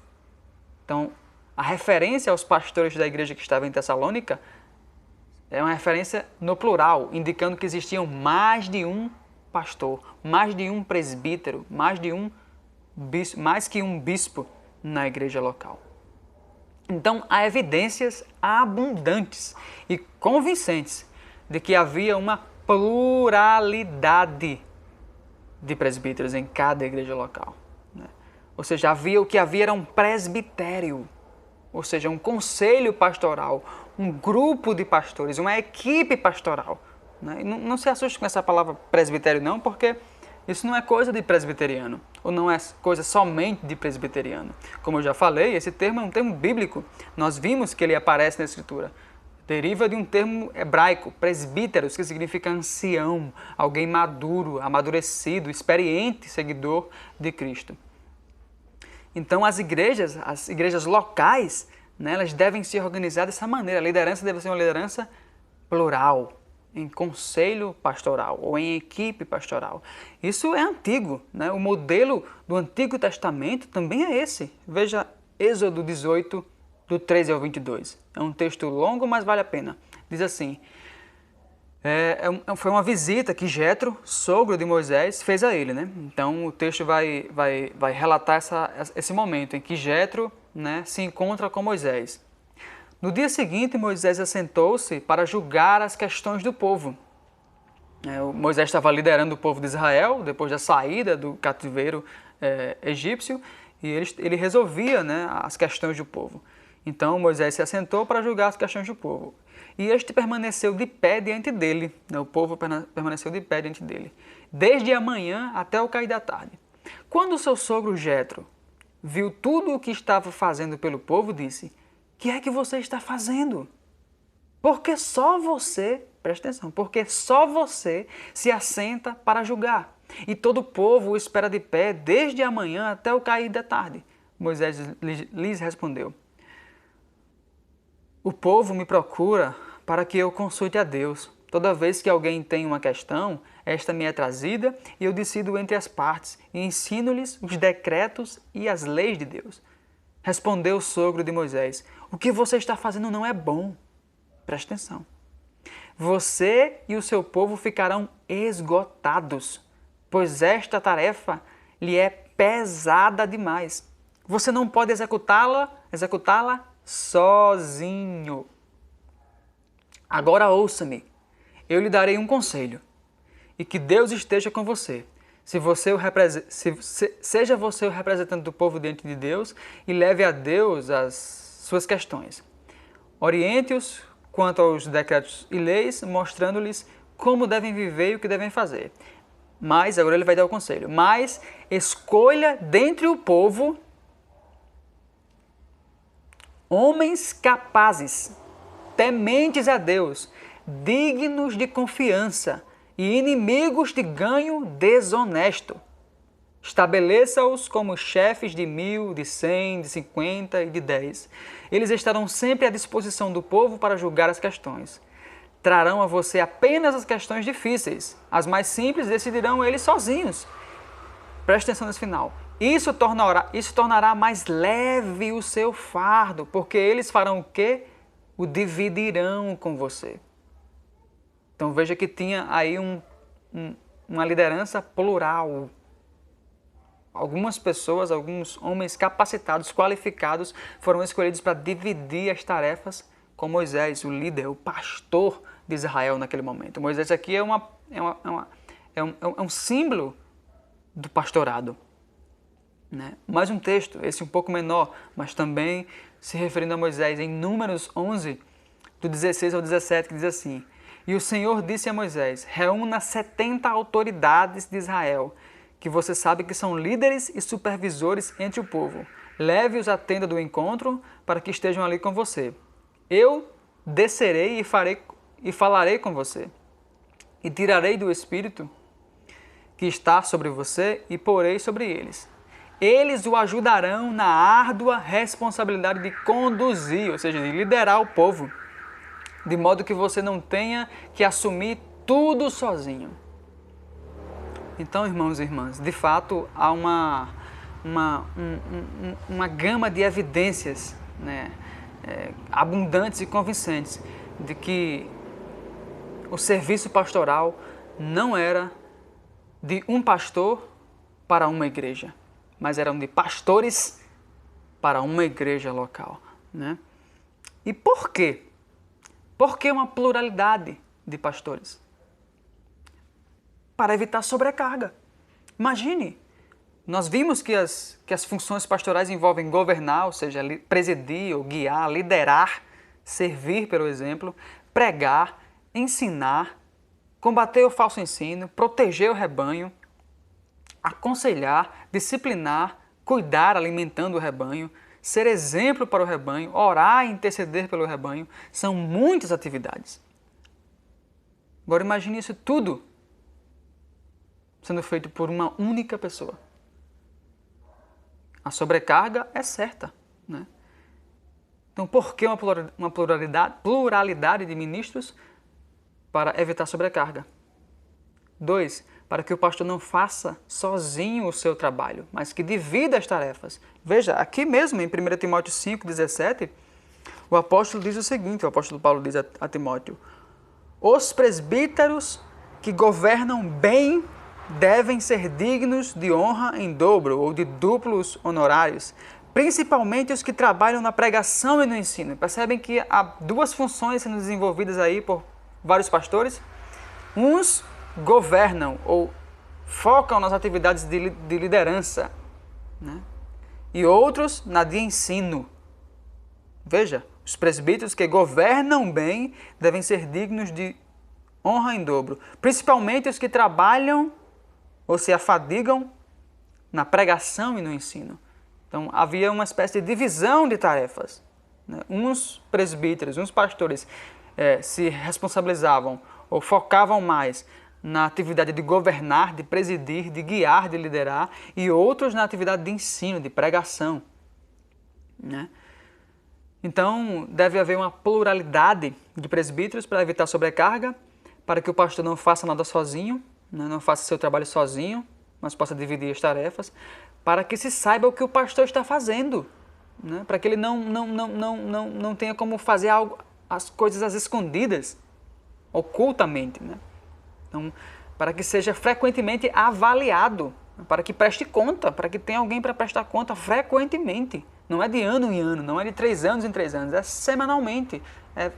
Então, a referência aos pastores da igreja que estava em Tessalônica é uma referência no plural, indicando que existiam mais de um pastor, mais de um presbítero, mais que um bispo na igreja local. Então, há evidências abundantes e convincentes de que havia uma pluralidade de presbíteros em cada igreja local, né? Ou seja, o que havia era um presbitério, ou seja, um conselho pastoral, um grupo de pastores, uma equipe pastoral, né? E não se assuste com essa palavra presbitério não, porque isso não é coisa de presbiteriano, ou não é coisa somente de presbiteriano. Como eu já falei, esse termo é um termo bíblico. Nós vimos que ele aparece na Escritura. Deriva de um termo hebraico, presbíteros, que significa ancião, alguém maduro, amadurecido, experiente, seguidor de Cristo. Então, as igrejas locais, né, elas devem se organizar dessa maneira. A liderança deve ser uma liderança plural, em conselho pastoral ou em equipe pastoral. Isso é antigo, né? O modelo do Antigo Testamento também é esse. Veja Êxodo 18, do 13 ao 22. É um texto longo, mas vale a pena. Diz assim: foi uma visita que Jetro, sogro de Moisés, fez a ele, né? Então o texto vai relatar esse momento em que Jetro, né, se encontra com Moisés. No dia seguinte, Moisés assentou-se para julgar as questões do povo. Moisés estava liderando o povo de Israel depois da saída do cativeiro egípcio, e ele resolvia, né, as questões do povo. Então Moisés se assentou para julgar as questões do povo. E este permaneceu de pé diante dele. O povo permaneceu de pé diante dele, desde a manhã até o cair da tarde. Quando seu sogro Jetro viu tudo o que estava fazendo pelo povo, disse: que é que você está fazendo? Porque só você, presta atenção, porque só você se assenta para julgar. E todo o povo o espera de pé desde a manhã até o cair da tarde. Moisés lhes respondeu: o povo me procura para que eu consulte a Deus. Toda vez que alguém tem uma questão, esta me é trazida e eu decido entre as partes e ensino-lhes os decretos e as leis de Deus. Respondeu o sogro de Moisés: o que você está fazendo não é bom. Preste atenção. Você e o seu povo ficarão esgotados, pois esta tarefa lhe é pesada demais. Você não pode executá-la sozinho. Agora ouça-me. Eu lhe darei um conselho. E que Deus esteja com você. Seja você o representante do povo diante de Deus e leve a Deus as suas questões. Oriente-os quanto aos decretos e leis, mostrando-lhes como devem viver e o que devem fazer. Mas, agora ele vai dar o conselho, mas escolha dentre o povo homens capazes, tementes a Deus, dignos de confiança e inimigos de ganho desonesto. Estabeleça-os como chefes de 1.000, de 100, de 50 e de 10. Eles estarão sempre à disposição do povo para julgar as questões. Trarão a você apenas as questões difíceis. As mais simples decidirão eles sozinhos. Preste atenção nesse final. Isso tornará mais leve o seu fardo, porque eles farão o quê? O dividirão com você. Então veja que tinha aí uma liderança plural. Algumas pessoas, alguns homens capacitados, qualificados, foram escolhidos para dividir as tarefas com Moisés, o líder, o pastor de Israel naquele momento. Moisés aqui é um símbolo do pastorado. Né? Mais um texto, esse um pouco menor, mas também se referindo a Moisés, em Números 11, do 16 ao 17, que diz assim: e o Senhor disse a Moisés: reúna 70 autoridades de Israel, que você sabe que são líderes e supervisores entre o povo. Leve-os à tenda do encontro para que estejam ali com você. Eu descerei e falarei com você. E tirarei do Espírito que está sobre você e porei sobre eles. Eles o ajudarão na árdua responsabilidade de conduzir, ou seja, de liderar o povo, de modo que você não tenha que assumir tudo sozinho. Então, irmãos e irmãs, de fato há uma gama de evidências, né, abundantes e convincentes de que o serviço pastoral não era de um pastor para uma igreja, mas eram de pastores para uma igreja local. Né? E por quê? Por que uma pluralidade de pastores? Para evitar sobrecarga. Imagine, nós vimos que as funções pastorais envolvem governar, ou seja, presidir ou guiar, liderar, servir pelo exemplo, pregar, ensinar, combater o falso ensino, proteger o rebanho, aconselhar, disciplinar, cuidar, alimentando o rebanho, ser exemplo para o rebanho, orar e interceder pelo rebanho. São muitas atividades. Agora imagine isso tudo sendo feito por uma única pessoa. A sobrecarga é certa. Né? Então, por que uma pluralidade de ministros? Para evitar sobrecarga. 2, para que o pastor não faça sozinho o seu trabalho, mas que divida as tarefas. Veja, aqui mesmo em 1 Timóteo 5,17, o apóstolo diz o seguinte, o apóstolo Paulo diz a Timóteo: os presbíteros que governam bem devem ser dignos de honra em dobro ou de duplos honorários, principalmente os que trabalham na pregação e no ensino. Percebem que há duas funções sendo desenvolvidas aí por vários pastores. Uns governam ou focam nas atividades de liderança, né? E outros na de ensino. Veja, os presbíteros que governam bem devem ser dignos de honra em dobro, principalmente os que trabalham ou se afadigam na pregação e no ensino. Então, havia uma espécie de divisão de tarefas. Uns presbíteros, uns pastores se responsabilizavam ou focavam mais na atividade de governar, de presidir, de guiar, de liderar, e outros na atividade de ensino, de pregação. Então, deve haver uma pluralidade de presbíteros para evitar sobrecarga, para que o pastor não faça nada sozinho, não faça seu trabalho sozinho, mas possa dividir as tarefas, para que se saiba o que o pastor está fazendo, para que ele não tenha como fazer as coisas às escondidas, ocultamente. Então, para que seja frequentemente avaliado, para que preste conta, para que tenha alguém para prestar conta frequentemente. Não é de ano em ano, não é de 3 anos em 3 anos, é semanalmente, é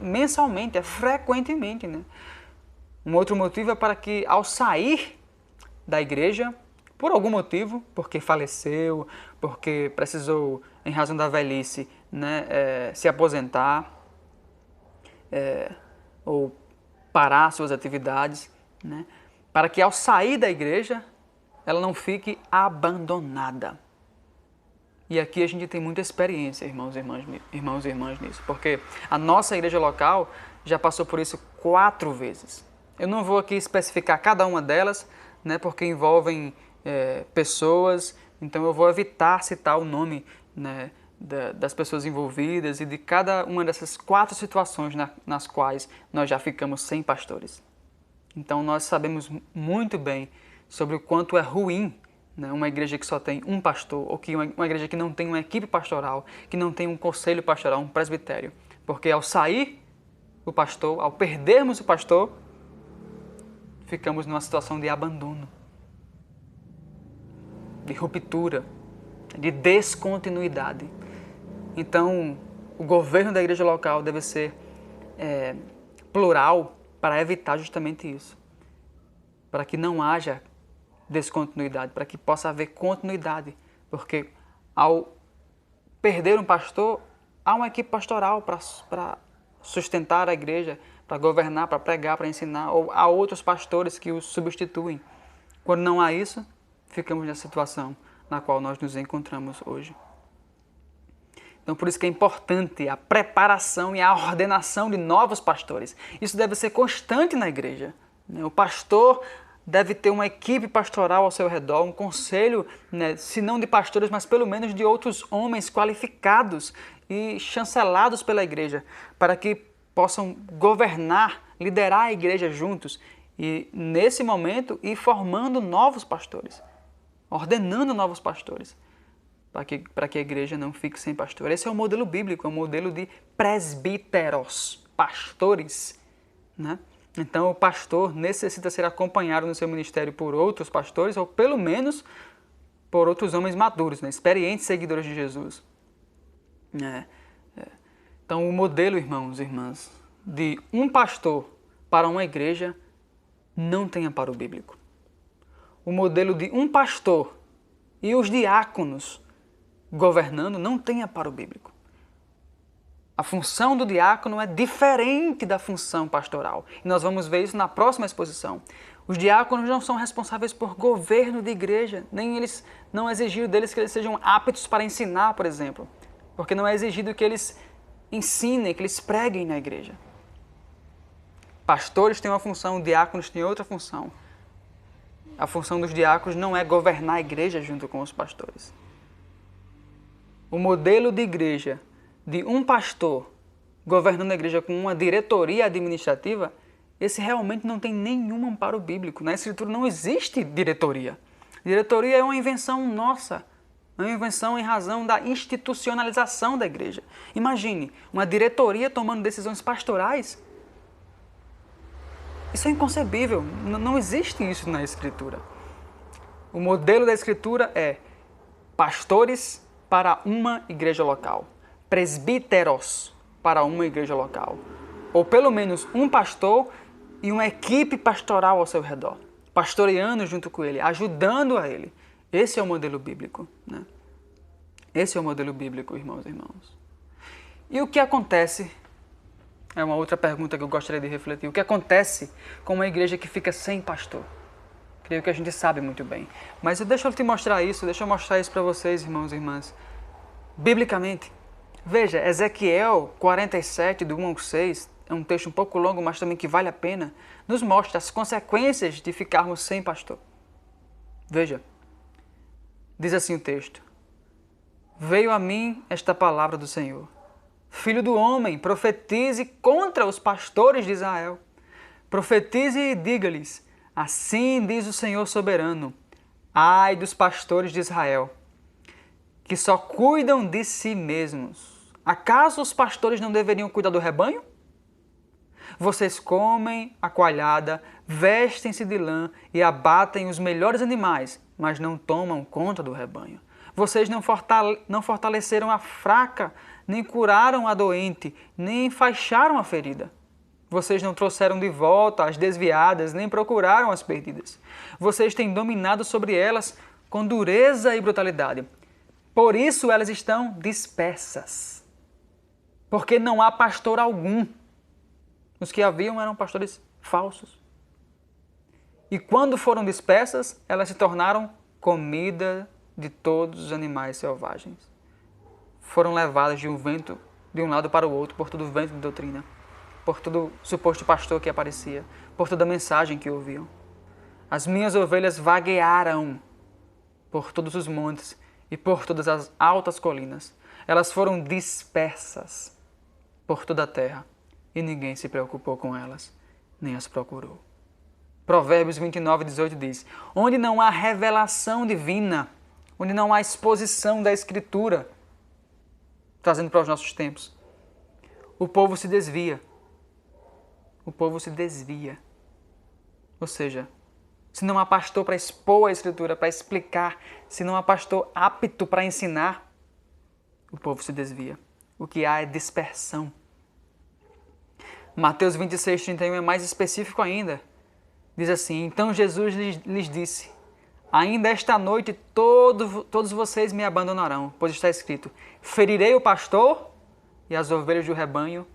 mensalmente, é frequentemente. Um outro motivo é para que, ao sair da igreja, por algum motivo, porque faleceu, porque precisou, em razão da velhice, se aposentar, ou parar suas atividades, para que, ao sair da igreja, ela não fique abandonada. E aqui a gente tem muita experiência, irmãos e irmãs, nisso, porque a nossa igreja local já passou por isso 4 vezes. Eu não vou aqui especificar cada uma delas, porque envolvem pessoas, então eu vou evitar citar o nome das pessoas envolvidas e de cada uma dessas 4 situações nas quais nós já ficamos sem pastores. Então nós sabemos muito bem sobre o quanto é ruim uma igreja que só tem um pastor, ou que uma igreja que não tem uma equipe pastoral, que não tem um conselho pastoral, um presbitério. Porque ao sair o pastor, ao perdermos o pastor, ficamos numa situação de abandono, de ruptura, de descontinuidade. Então, o governo da igreja local deve ser plural para evitar justamente isso. Para que não haja descontinuidade, para que possa haver continuidade. Porque ao perder um pastor, há uma equipe pastoral para sustentar a igreja, para governar, para pregar, para ensinar, ou há outros pastores que os substituem. Quando não há isso, ficamos na situação na qual nós nos encontramos hoje. Então, por isso que é importante a preparação e a ordenação de novos pastores. Isso deve ser constante na igreja. O pastor deve ter uma equipe pastoral ao seu redor, um conselho, se não de pastores, mas pelo menos de outros homens qualificados e chancelados pela igreja, para que possam governar, liderar a igreja juntos e, nesse momento, ir formando novos pastores, ordenando novos pastores, para que a igreja não fique sem pastor. Esse é o modelo bíblico, é o modelo de presbíteros, pastores, Então, o pastor necessita ser acompanhado no seu ministério por outros pastores, ou pelo menos por outros homens maduros, experientes seguidores de Jesus. Então, o modelo, irmãos e irmãs, de um pastor para uma igreja não tem amparo bíblico. O modelo de um pastor e os diáconos governando não tem amparo bíblico. A função do diácono é diferente da função pastoral. E nós vamos ver isso na próxima exposição. Os diáconos não são responsáveis por governo de igreja, nem eles não é exigido deles que eles sejam aptos para ensinar, por exemplo. Porque não é exigido que eles ensinem, que eles preguem na igreja. Pastores têm uma função, diáconos têm outra função. A função dos diáconos não é governar a igreja junto com os pastores. O modelo de igreja de um pastor governando a igreja com uma diretoria administrativa, esse realmente não tem nenhum amparo bíblico. Na Escritura não existe diretoria. Diretoria é uma invenção nossa, é uma invenção em razão da institucionalização da igreja. Imagine, uma diretoria tomando decisões pastorais. Isso é inconcebível, não existe isso na Escritura. O modelo da Escritura é pastores para uma igreja local, presbíteros para uma igreja local, ou pelo menos um pastor e uma equipe pastoral ao seu redor, pastoreando junto com ele, ajudando a ele. Esse é o modelo bíblico, Esse é o modelo bíblico, irmãos e irmãos. E o que acontece? É uma outra pergunta que eu gostaria de refletir. O que acontece com uma igreja que fica sem pastor? Creio que a gente sabe muito bem. Mas deixa eu te mostrar isso, deixa eu mostrar isso para vocês, irmãos e irmãs. Biblicamente, veja, Ezequiel 47, do 1 ao 6, é um texto um pouco longo, mas também que vale a pena, nos mostra as consequências de ficarmos sem pastor. Veja, diz assim o texto: Veio a mim esta palavra do Senhor. Filho do homem, profetize contra os pastores de Israel. Profetize e diga-lhes: Assim diz o Senhor soberano: Ai dos pastores de Israel, que só cuidam de si mesmos. Acaso os pastores não deveriam cuidar do rebanho? Vocês comem a coalhada, vestem-se de lã e abatem os melhores animais, mas não tomam conta do rebanho. Vocês não fortaleceram a fraca, nem curaram a doente, nem enfaixaram a ferida. Vocês não trouxeram de volta as desviadas, nem procuraram as perdidas. Vocês têm dominado sobre elas com dureza e brutalidade. Por isso elas estão dispersas, porque não há pastor algum. Os que haviam eram pastores falsos. E quando foram dispersas, elas se tornaram comida de todos os animais selvagens. Foram levadas de um vento de um lado para o outro por todo o vento de doutrina, por todo suposto pastor que aparecia, por toda a mensagem que ouviam. As minhas ovelhas vaguearam por todos os montes e por todas as altas colinas. Elas foram dispersas por toda a terra e ninguém se preocupou com elas, nem as procurou. Provérbios 29, 18 diz: Onde não há revelação divina, onde não há exposição da Escritura, trazendo para os nossos tempos, o povo se desvia. O povo se desvia. Ou seja, se não há pastor para expor a Escritura, para explicar, se não há pastor apto para ensinar, o povo se desvia. O que há é dispersão. Mateus 26, 31 é mais específico ainda. Diz assim: Então Jesus lhes disse: Ainda esta noite todos vocês me abandonarão, pois está escrito: Ferirei o pastor e as ovelhas do rebanho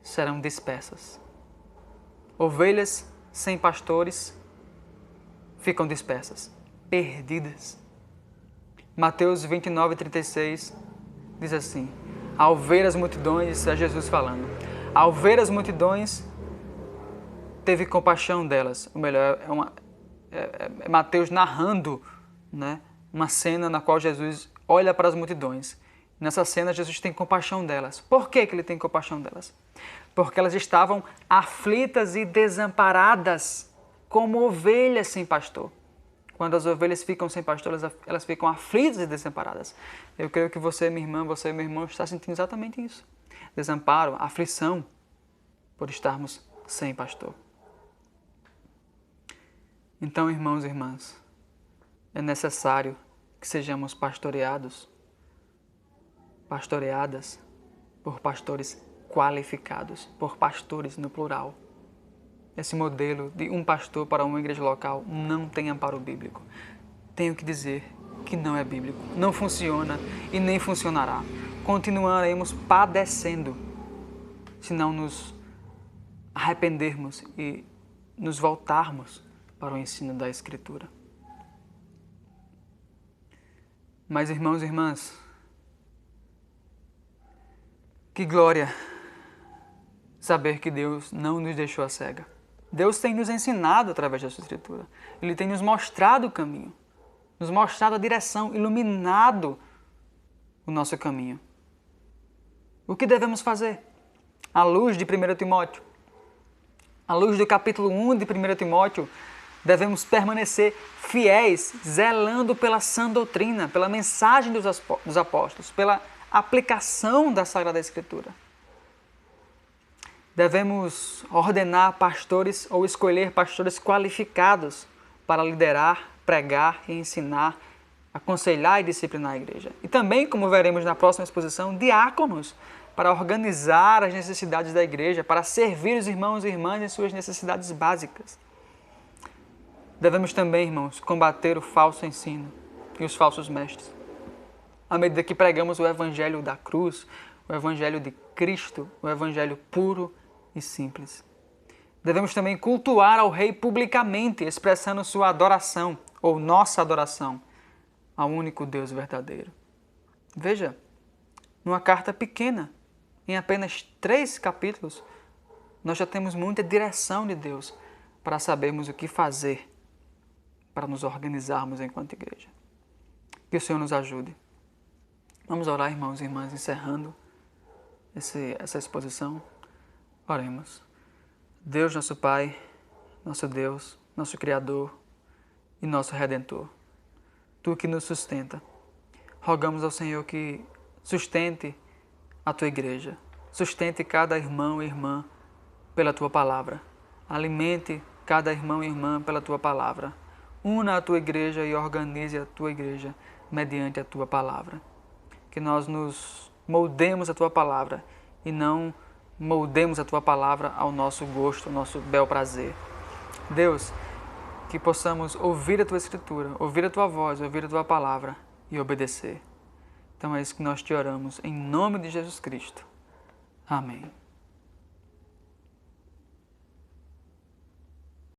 serão dispersas. Ovelhas sem pastores ficam dispersas, perdidas. Mateus 29, 36 diz assim: Ao ver as multidões, isso é Jesus falando, ao ver as multidões, teve compaixão delas. Ou melhor, é Mateus narrando, né, uma cena na qual Jesus olha para as multidões. Nessa cena, Jesus tem compaixão delas. Por que ele tem compaixão delas? Porque elas estavam aflitas e desamparadas, como ovelhas sem pastor. Quando as ovelhas ficam sem pastor, elas ficam aflitas e desamparadas. Eu creio que você, minha irmã, você, meu irmão, está sentindo exatamente isso. Desamparo, aflição, por estarmos sem pastor. Então, irmãos e irmãs, é necessário que sejamos pastoreadas por pastores qualificados, por pastores no plural. Esse modelo de um pastor para uma igreja local não tem amparo bíblico. Tenho que dizer que não é bíblico, não funciona e nem funcionará. Continuaremos padecendo se não nos arrependermos e nos voltarmos para o ensino da Escritura. Mas, irmãos e irmãs, que glória saber que Deus não nos deixou a cega. Deus tem nos ensinado através da sua Escritura. Ele tem nos mostrado o caminho, nos mostrado a direção, iluminado o nosso caminho. O que devemos fazer? À luz de 1 Timóteo, à luz do capítulo 1 de 1 Timóteo, devemos permanecer fiéis, zelando pela sã doutrina, pela mensagem dos apóstolos, pela aplicação da Sagrada Escritura. Devemos ordenar pastores ou escolher pastores qualificados para liderar, pregar e ensinar, aconselhar e disciplinar a igreja. E também, como veremos na próxima exposição, diáconos para organizar as necessidades da igreja, para servir os irmãos e irmãs em suas necessidades básicas. Devemos também, irmãos, combater o falso ensino e os falsos mestres. À medida que pregamos o Evangelho da cruz, o Evangelho de Cristo, o Evangelho puro e simples. Devemos também cultuar ao Rei publicamente, expressando sua adoração, ou nossa adoração, ao único Deus verdadeiro. Veja, numa carta pequena, em apenas 3 capítulos, nós já temos muita direção de Deus para sabermos o que fazer, para nos organizarmos enquanto igreja. Que o Senhor nos ajude. Vamos orar, irmãos e irmãs, encerrando essa exposição. Oremos. Deus, nosso Pai, nosso Deus, nosso Criador e nosso Redentor, Tu que nos sustenta, rogamos ao Senhor que sustente a Tua igreja, sustente cada irmão e irmã pela Tua palavra, alimente cada irmão e irmã pela Tua palavra, una a Tua igreja e organize a Tua igreja mediante a Tua palavra. Que nós nos moldemos a Tua palavra e não moldemos a Tua palavra ao nosso gosto, ao nosso bel prazer. Deus, que possamos ouvir a Tua Escritura, ouvir a Tua voz, ouvir a Tua palavra e obedecer. Então é isso que nós te oramos, em nome de Jesus Cristo. Amém.